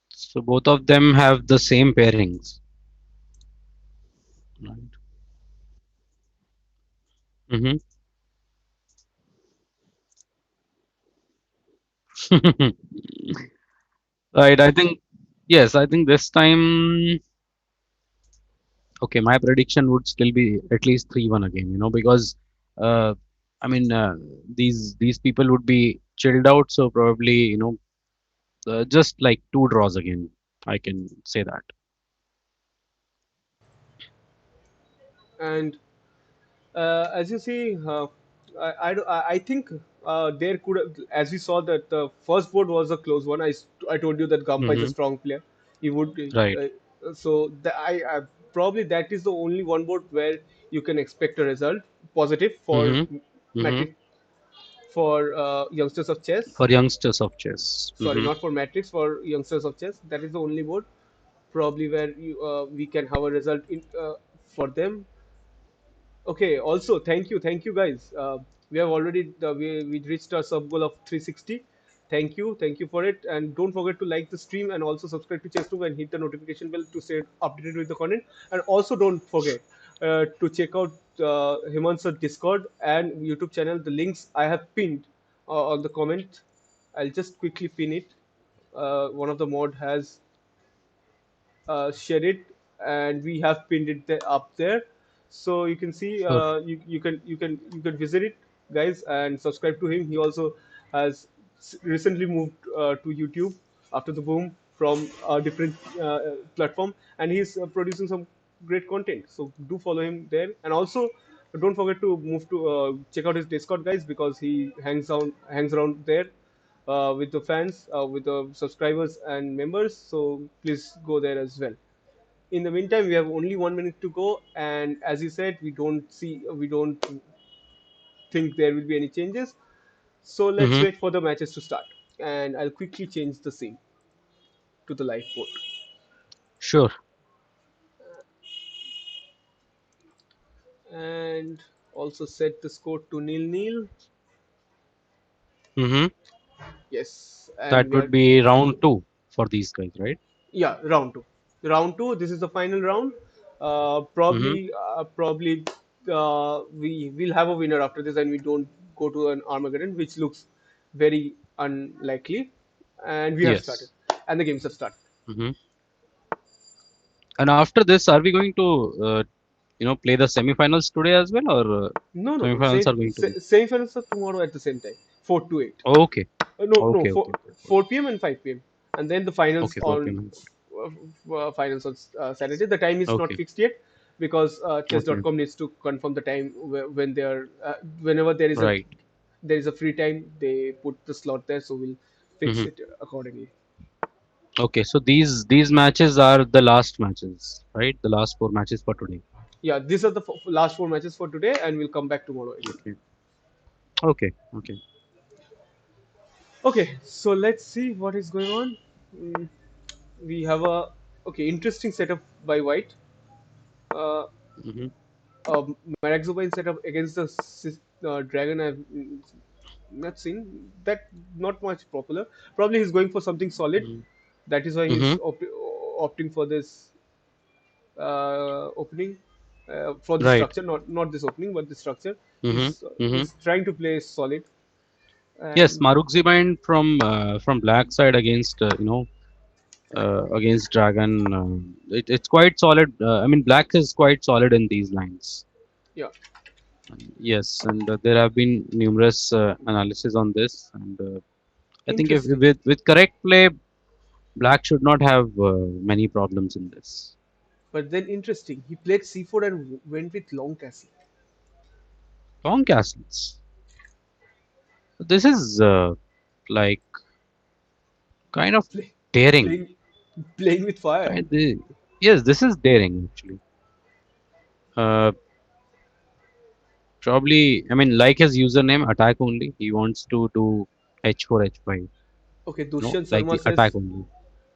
So both of them have the same pairings. Right. Mm-hmm. Right. I think yes. I think this time. Okay, my prediction would still be at least 3-1 again. Because uh, I mean these people would be chilled out. So probably just like two draws again. I can say that. And as you see, I think there could have, as we saw that the first board was a close one. I told you that Gampa is a Mm-hmm. strong player. He would Right. so I probably that is the only one board where you can expect a result positive for Mm-hmm. Mm-hmm. Matrix for youngsters of chess. For youngsters of chess. Sorry, Mm-hmm. not for Matrix, for youngsters of chess. That is the only board probably where we can have a result for them. Okay. Also, thank you guys. We have already we reached our sub goal of 360. Thank you for it, and don't forget to like the stream and also subscribe to Chess2 and hit the notification bell to stay updated with the content. And also don't forget to check out Hemant's Discord and YouTube channel. The links I have pinned on the comment. I'll just quickly pin it. One of the mod has share it, and we have pinned it up there, so you can see Sure. you can visit it, guys, and subscribe to him. He also has recently moved to YouTube after the boom from a different platform, and he's producing some great content, so do follow him there. And also don't forget to move to check out his Discord, guys, because he hangs around there with the fans, with the subscribers and members. So please go there as well. In the meantime, we have only 1 minute to go, and as you said, we don't think there will be any changes. So let's Mm-hmm. wait for the matches to start, and I'll quickly change the scene to the live board Sure. and also set the score to nil. Mm-hmm. Yes, and That we are would be round two for these guys, right? yeah, round two. Round two. This is the final round. Mm-hmm. Probably we will have a winner after this, and we don't go to an Armageddon, which looks very unlikely. And we have started, Yes. and the games have started. Mm-hmm. And after this, are we going to play the semifinals today as well, or No, no, no. semifinals are going to be? Semi-finals are tomorrow at the same time, 4 to 8. Okay. No, no, Okay. 4, Okay. Okay. 4 p.m. and 5 p.m. And then the finals Okay. 4 on p.m. Saturday. The time is not Okay. fixed yet because Okay. chess.com needs to confirm the time when they are whenever Right. there is a free time, they put the slot there, so we'll fix Mm-hmm. it accordingly. Okay, so these matches are the last matches, right? The last four matches for today. Yeah, these are the last four matches for today, and we'll come back tomorrow again. Okay. Okay. Okay. Okay, so let's see what is going on. Mm, we have a interesting setup by White. Uh, Mm-hmm. Marexoba setup against the Dragon. I've not seen that. Not much popular. Probably he's going for something solid. That is why Mm-hmm. he's opting for this opening for the Right. structure. Not this opening, but the structure. Mm-hmm. Mm-hmm. He's trying to play solid Yes, and Marukzibind from black side against against Dragon. It's quite solid. I mean, black is quite solid in these lines. yeah. Yes, and there have been numerous analysis on this, and I think if Interesting. with correct play, black should not have many problems in this. But then interesting. He played c4 and went with long castle. Long castles. This is like kind of Play, daring. playing playing with fire. Kind yes, this is daring actually. Uh, Probably, I mean, like his username, attack only. He wants to do H4, H5. Okay, No, Dushyant like Sharma the attack says only.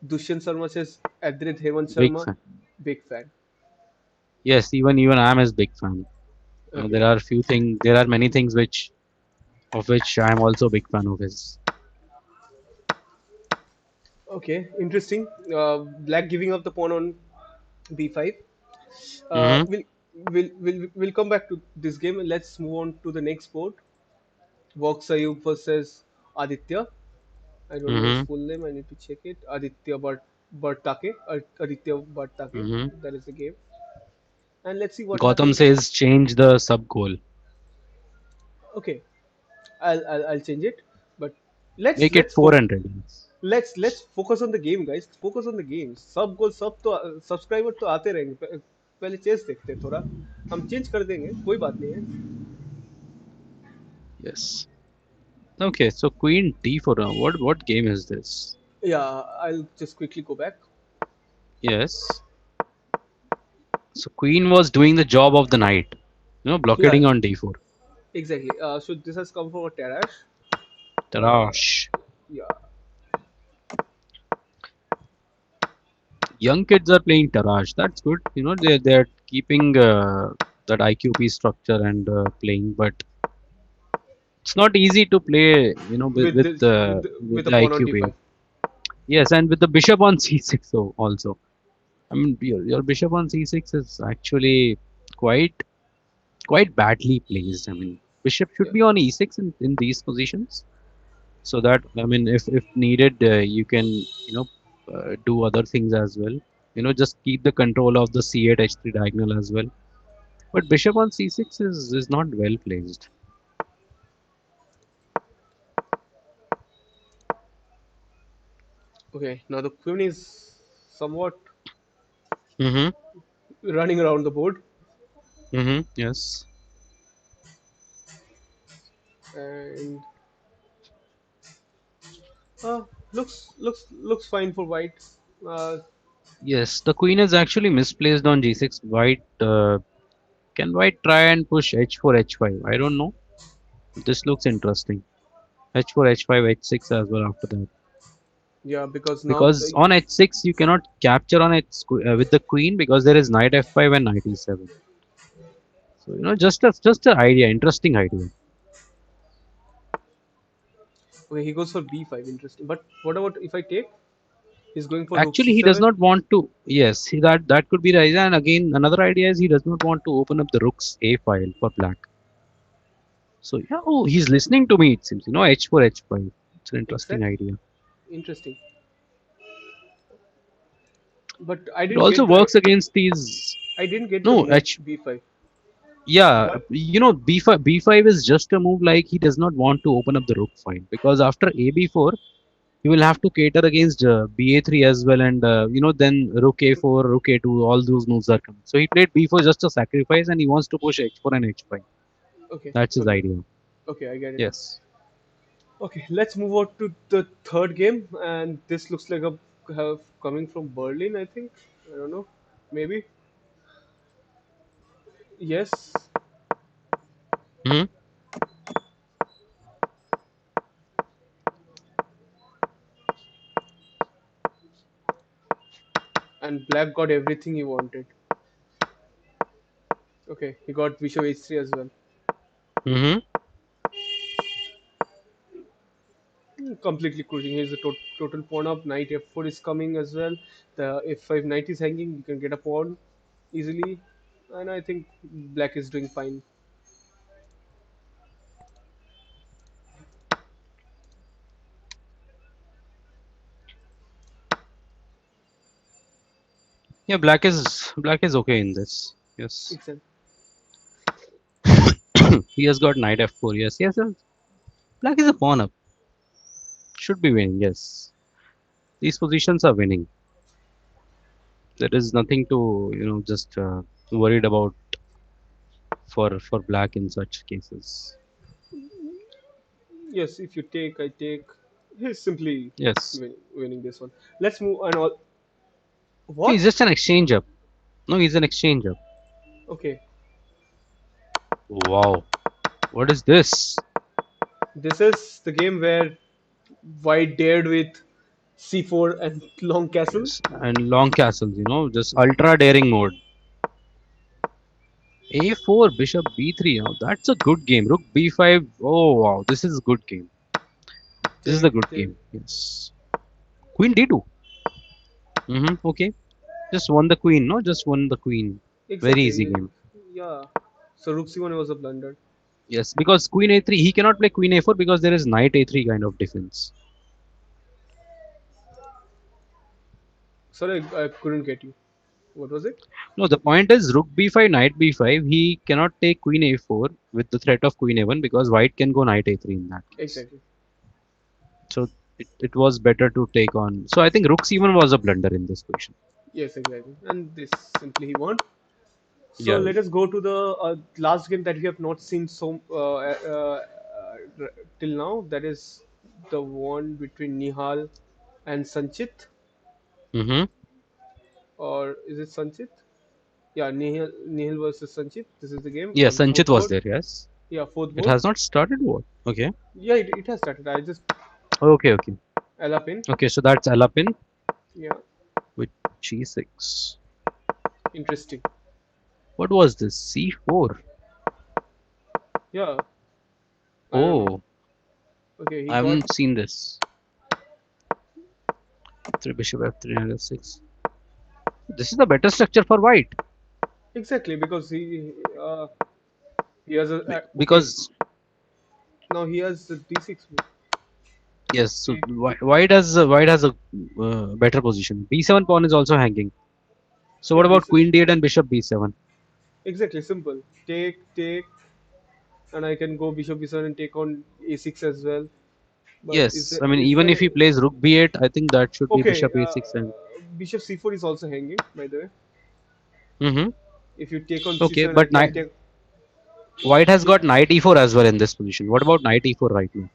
Dushyant Sharma says Adrit Hemant Big Sharma, fan. big fan. Yes, even I'm his big fan. Okay. There are few things, there are many things which of which I'm also a big fan of his. Okay, interesting. Black giving up the pawn on b5. Uh, Mm-hmm. we'll, we'll come back to this game. Let's move on to the next board. Vox Ayub versus Aditya. I don't know his Mm-hmm. full name. I need to check it. Aditya Bartake. Aditya Bartake. Mm-hmm. That is the game. And let's see what Gotham happens. says change the sub goal. Okay, I'll change it. But let's Make it let's focus. 400. Let's focus on the game, guys. Focus on the game. सब गोल सब तो subscriber तो आते रहेंगे. पहले chess देखते हैं थोड़ा. हम चेंज कर देंगे. कोई बात नहीं है. Yes. Okay, so Queen D4. What game is this? Yeah, I'll just quickly go back. Yes. So Queen was doing the job of the knight. Yeah, Blockading on D4. exactly. So this has come from a Tarash. Uh, Tarash. yeah. Young kids are playing Taraj. That's good. They're keeping that IQP structure and playing, but it's not easy to play. With this With with a the pawn on IQP. d5. Yes, and with the bishop on C6 also. I mean, your bishop on C6 is actually quite quite badly placed. I mean, bishop should Yeah. be on E6 in these positions, so that I mean, if needed, you can do other things as well. Just keep the control of the C8 H3 diagonal as well. But bishop on C6 is not well placed. Okay. Now the queen is somewhat Mm-hmm. running around the board, Mm-hmm. Yes. and looks fine for white. Uh, Yes. The queen is actually misplaced on G6. White can white try and push H4 H5? I don't know. This looks interesting. H4 H5 H6 as well after that. yeah, because now Because on H6 you cannot capture on with the queen because there is knight F5 and knight E7. So just an idea, interesting idea. okay, he goes for b5. Interesting. But what about if I take? He's going for rook Actually, he does c7. not want to. Yes, that could be the idea. And again, another idea is he does not want to open up the rook's A file for black. So yeah, oh, he's listening to me. It seems H4 H5. It's an interesting Exactly. idea. Interesting. But It also works against these. I didn't get the No, move H. b5. Yeah, What? B5 is just a move like he does not want to open up the rook file because after A B4 you will have to cater against ba3 as well, and then rook a4, rook a2, all those moves are coming. So he played b4 just a sacrifice, and he wants to push h4 and h5. Okay. That's his Okay. idea. Okay. I get it. Yes. Okay. Let's move on to the third game, and this looks like a have coming from Berlin, I think. I don't know. Maybe. Yes. Hmm. And black got everything he wanted. Okay, he got bishop h3 as well. Hmm. Completely cruising. He's a total pawn up. Knight f4 is coming as well. The f5 knight is hanging. You can get a pawn easily. And I think black is doing fine. Yeah, black is okay in this. Yes. Exactly. He has got knight f4. Yes, yes, yes. Black is a pawn up. Should be winning. Yes. These positions are winning. There is nothing to just worried about for black in such cases. Yes, if you take, I take. He's simply Yes. winning this one. Let's move on. All He's what? just an exchange up. No, he's an exchange up. Okay, Wow. What is this? this is the game where white dared with c4 and long castle. Yes. And long castles, just ultra daring mode. A4, bishop B3. Now that's a good game. Rook B5. Oh wow, this is a good game. This is a Take, good take. game. Yes. Queen D2. Okay. Just won the queen. No, just won the queen. Very easy Exactly. game. Yeah. So rook c1 was a blunder. Yes, because queen A3. He cannot play queen A4 because there is knight A3 kind of defense. Sorry, I couldn't get you. What was it? No, the point is rook B5, knight B5. He cannot take queen A4 with the threat of queen A1 because white can go knight A3 in that case. Exactly. So it was better to take on. So I think rook C1 was a blunder in this position. Yes, exactly. And this simply he won. So Yeah. let us go to the last game that we have not seen till now. That is the one between Nihal and Sanchit, Mm-hmm. or is it Sanchit? Yeah, Nihal versus Sanchit. This is the game Yeah, on Sanchit fourth was board. there. Yes. Yeah, fourth It board. has not started. What? Okay. Yeah, it has started. I just Okay. Okay. Alapin. Okay. So that's Alapin Yeah, with G6. interesting. What was this? C4. Yeah, I don't know. Oh, Okay, he I got haven't seen this. 3 bishop F3 and F6. This is the better structure for white. exactly because he has okay. Because Now he has the d6 move. yes, so Take, white has a better position. B7 pawn is also hanging. So yeah, what about b6. queen d8 and bishop b7? Exactly, simple. Take, and I can go bishop b7 and take on a6 as well. But Yes, I mean is even if there he plays rook b8, I think that should be okay? bishop a6 and Bishop c4 is also hanging. By the way, mm-hmm. if you take on Okay, c7, I but can take. white has Yeah, got knight e4 as well in this position. What about knight e4 right now?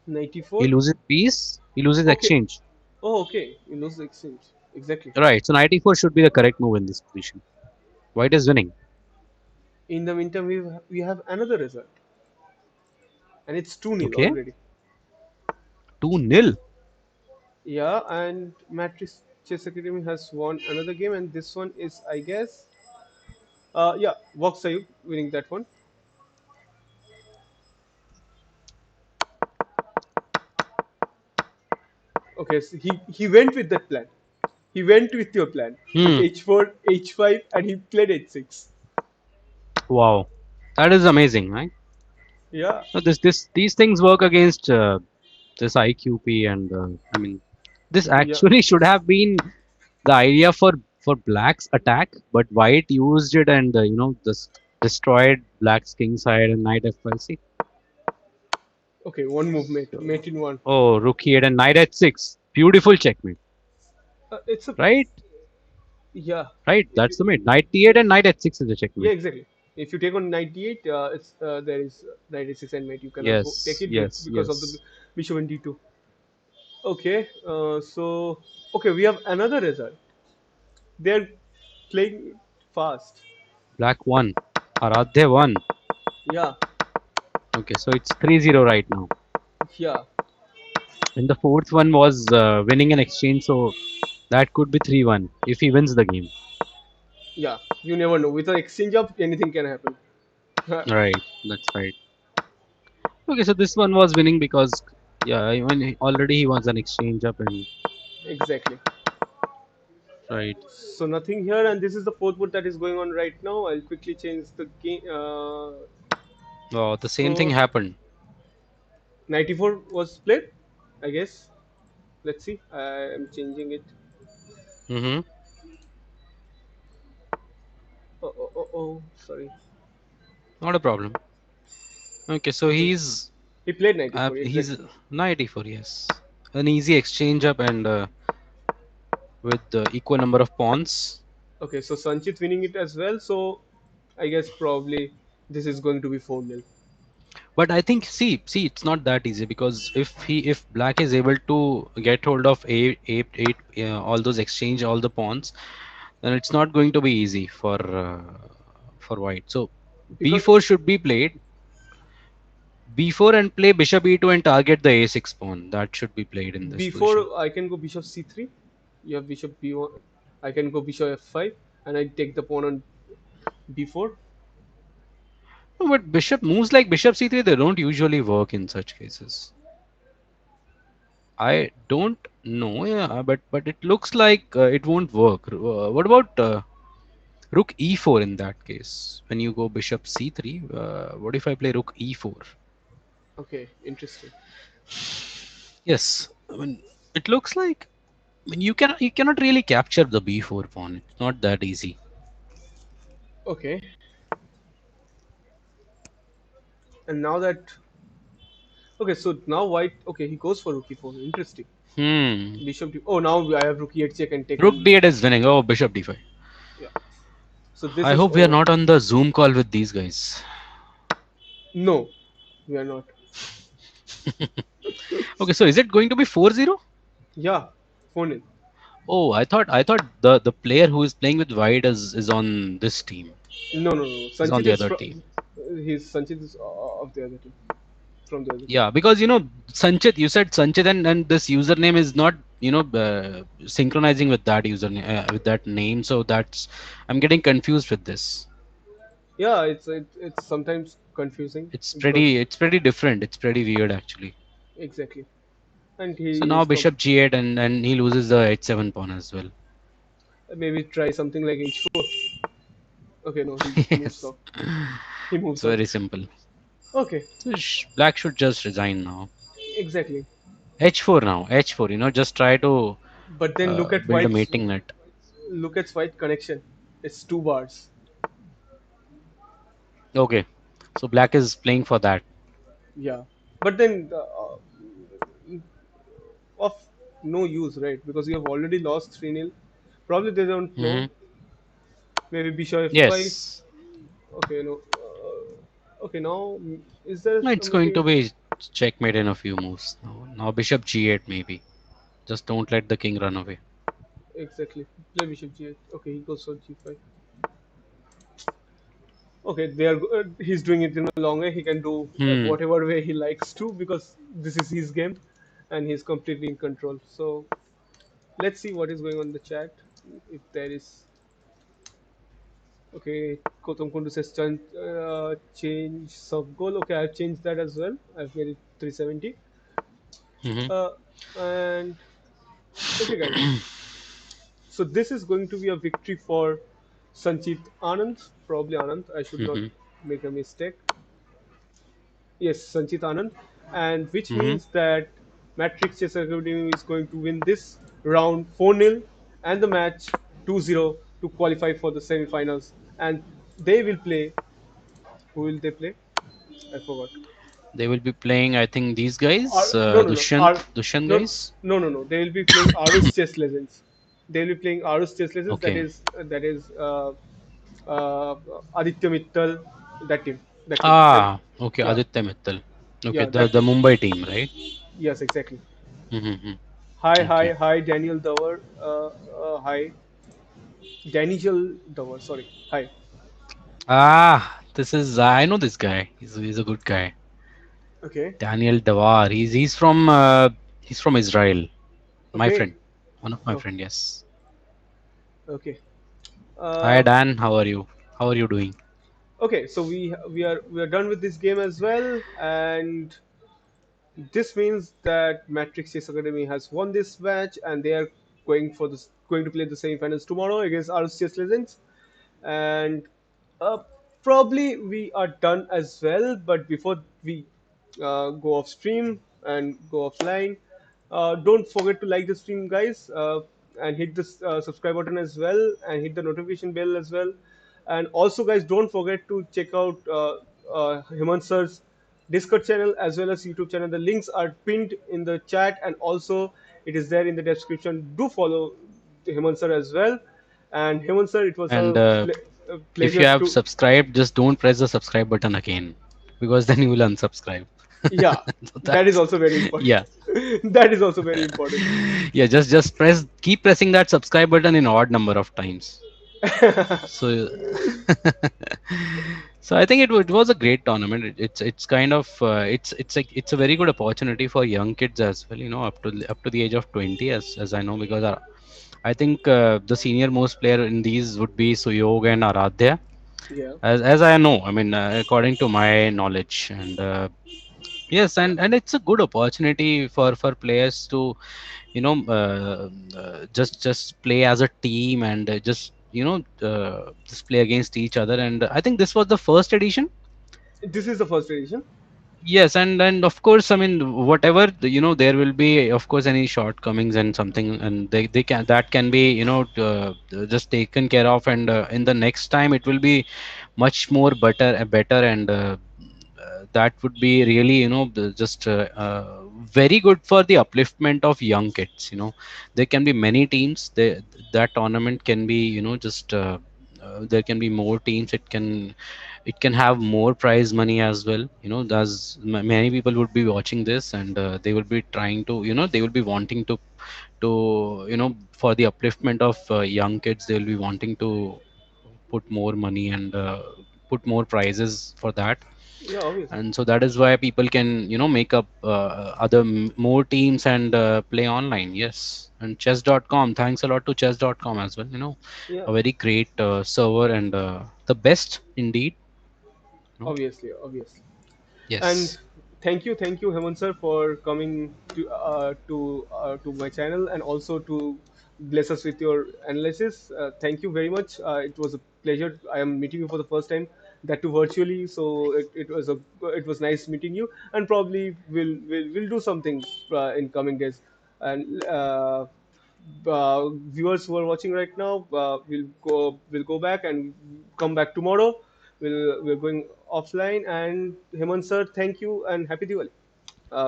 knight He e4. loses piece, he loses Okay. exchange. Oh, okay. You lose the exchange. Exactly. Right, so knight e4 should be the correct move in this position. White is winning. In the meantime, we have another result, and it's 2-0 Okay, already. 2-0. Yeah, and Matrix Chess Academy has won another game, and this one is, I guess, yeah, Voxayuk winning that one. Okay, so he went with that plan. He went with your plan with Hmm. h4, h5, and he played h6. Wow, that is amazing, right? Yeah, So these things work against this IQP, and I mean, this yeah. actually should have been the idea for Black's attack, but White used it and just destroyed Black's king side and knight f5. See, Okay, one move, mate so, in one. oh, rook e8 and knight h6, beautiful checkmate, It's a right? yeah. Right, If that's you, the mate. Knight d8 and knight h6 is a yeah, checkmate. exactly. If you take on 98, it's there is 96 and mate. You cannot take Yes, it yes, because of the yes. bishop and d2. Okay, okay, we have another result. They're playing fast. Black won. Aradhya won. Yeah, Okay, so it's 3-0 right now. yeah, And the fourth one was winning an exchange, so that could be 3-1 if he wins the game. yeah. You never know. With an exchange up, anything can happen. Right, that's right. Okay, so this one was winning because yeah, already he was an exchange up and Exactly. right. So nothing here, and this is the fourth board that is going on right now. I'll quickly change the game. Oh, the same thing So happened. 94 was played, I guess. Let's see. I am changing it. Mm-hmm. Sorry. Not a problem. Okay, so Okay. he's He played 94, he's exactly. 94, yes. An easy exchange up and with the equal number of pawns. Okay, so Sanchit winning it as well. So I guess probably this is going to be 4-0. But I think see, it's not that easy because if black is able to get hold of eight all those exchange all the pawns, then it's not going to be easy for white. So Because b4 should be played. b4 and play bishop e2 and target the a6 pawn. That should be played in this position. before I can go bishop c3, you have bishop b1. I can go bishop f5, and I take the pawn on b4. No, but bishop moves like bishop c3 they don't usually work in such cases. I don't know, yeah, but it looks like it won't work. What about rook e4 in that case? When you go bishop c3, what if I play rook e4? Okay, interesting. Yes, I mean it looks like I mean you cannot really capture the b4 pawn. It's not that easy. Okay, and now that okay, so now white. Okay, he goes for rook e4. Interesting. Hmm. Bishop. Oh, now I have rook e8 check and take Rook on. d8 is winning. Oh, bishop d5. Yeah. So this I is hope we are oh not on the Zoom call with these guys. no, we are not. Okay, so is it going to be 4-0? Yeah, 4-0. Oh, I thought the player who is playing with white is on this team. No, no, no. Is on Sanchit the is other from team. his Sanchit is of the other team, from the other team. Yeah, because Sanchit, you said Sanchit and this username is not synchronizing with that username with that name. So that's I'm getting confused with this. Yeah, it's sometimes confusing It's because pretty different. It's pretty weird actually. exactly, and So he now is from bishop g8 and he loses the h7 pawn as well. maybe try something like h4. Okay, no, he moves Yes, off. He it's moves off. very simple. Okay, So black should just resign now. exactly. h4 now. h4. Just try to But then build a mating net. look at white connection. It's 2 bars. Okay, so black is playing for that. Yeah, but then of no use, right? Because you have already lost 3-0. Probably they don't know. Hmm. Maybe bishop f5. Yes, Okay, no. Okay, now is there no, it's going to maybe be checkmate in a few moves. Now bishop g8 maybe. Just don't let the king run away. exactly play bishop g8? Okay, he goes for g5. Okay, they are. He's doing it in a long way. He can do Hmm. whatever way he likes to because this is his game, and he's completely in control. So let's see what is going on in the chat. If there is okay, Kotam Kundu says change sub goal. Okay, I've changed that as well. I've made it 370. Hmm. Uh, and okay, guys. So this is going to be a victory for Sanchit Anand, probably Anand. I should not Hmm. make a mistake. Yes, Sanchit Anand, and which Hmm. means that Matrix Chess Academy is going to win this round 4-0 and the match 2-0 to qualify for the semi-finals. And they will play. Who will they play? I forgot. They will be playing. I think these guys, No, no, no. Dushyant No, guys. no, no, no. They will be playing Arus Chess Legends. They will be playing Arus Chess Legends. Okay. That is uh, Aditya Mittal. That team. That team. And Ah, okay. yeah, Aditya Mittal. Okay, yeah, the that the team. Mumbai team, right? Yes, exactly. Mm-hmm. Okay. Hi, Daniel Dower. Hi, Daniel Dower. Sorry. Hi. Ah, this is I know this guy. He's a good guy. Okay. Daniel Dawar. He's from Israel. My Okay. friend, one of my Oh, friend. Yes. okay. Hi Uh, Dan, how are you? How are you doing? okay. So we are done with this game as well, and this means that Matrix Chess Academy has won this match, and they are going to play the semi-finals tomorrow against our Chess Legends. And probably we are done as well. But before we go off stream and go offline, don't forget to like the stream, guys, and hit the subscribe button as well, and hit the notification bell as well. And also, guys, don't forget to check out Hemant sir's Discord channel as well as YouTube channel. The links are pinned in the chat, and also it is there in the description. Do follow Hemant sir as well. And Hemant sir, it was And a if you pleasure have to, subscribed, just don't press the subscribe button again, because then you will unsubscribe. yeah, So that is that's also very important. yeah. That is also very important. Yeah, just keep pressing that subscribe button in odd number of times. So so I think it was a great tournament. It's kind of it's a very good opportunity for young kids as well. You know, up to the age of 20, as I know, because I think the senior most player in these would be Suyog and Aradhya, Yeah, as I know. I mean, according to my knowledge, and yes, yeah. and it's a good opportunity for players to just play as a team and just play against each other. And I think this was the first edition. This is the first edition. Yes, and of course, I mean, whatever there will be, of course, any shortcomings and something, and they can that can be just taken care of, and in the next time it will be much more better, and that would be really just very good for the upliftment of young kids. There can be many teams. That tournament can be just there can be more teams. It can have more prize money as well. Many people would be watching this, and they will be trying to they will be wanting to for the upliftment of young kids, they will be wanting to put more money and put more prizes for that. Yeah, obviously. And so that is why people can make up more teams and play online. Yes, and chess.com, thanks a lot to chess.com as well. Yeah, A very great server, and the best indeed. you know obviously. And yes. thank you, Hemant sir, for coming to my channel and also to bless us with your analysis. Thank you very much. It was a pleasure. I am meeting you for the first time, that too virtually. So it was nice meeting you, and probably we'll do something in coming days. And viewers who are watching right now, we'll go back and come back tomorrow. We're going offline. And Hemant sir, thank you and happy Diwali.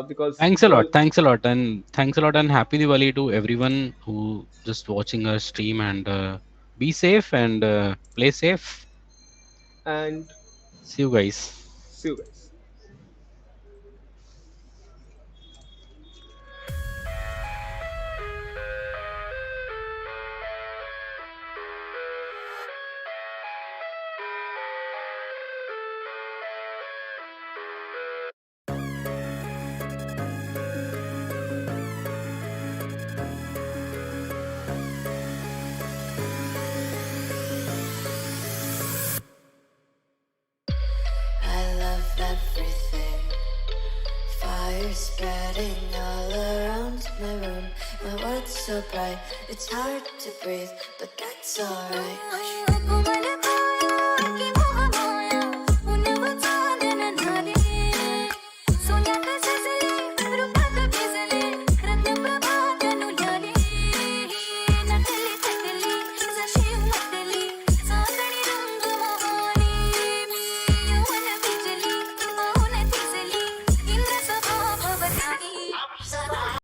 Because Thanks a we all lot. Thanks a lot. And thanks a lot. And happy Diwali to everyone who just watching our stream. And be safe and play safe. and See you guys. see you guys. I love everything. Fire spreading all around my room. My world's so bright, it's hard to breathe, but that's alright.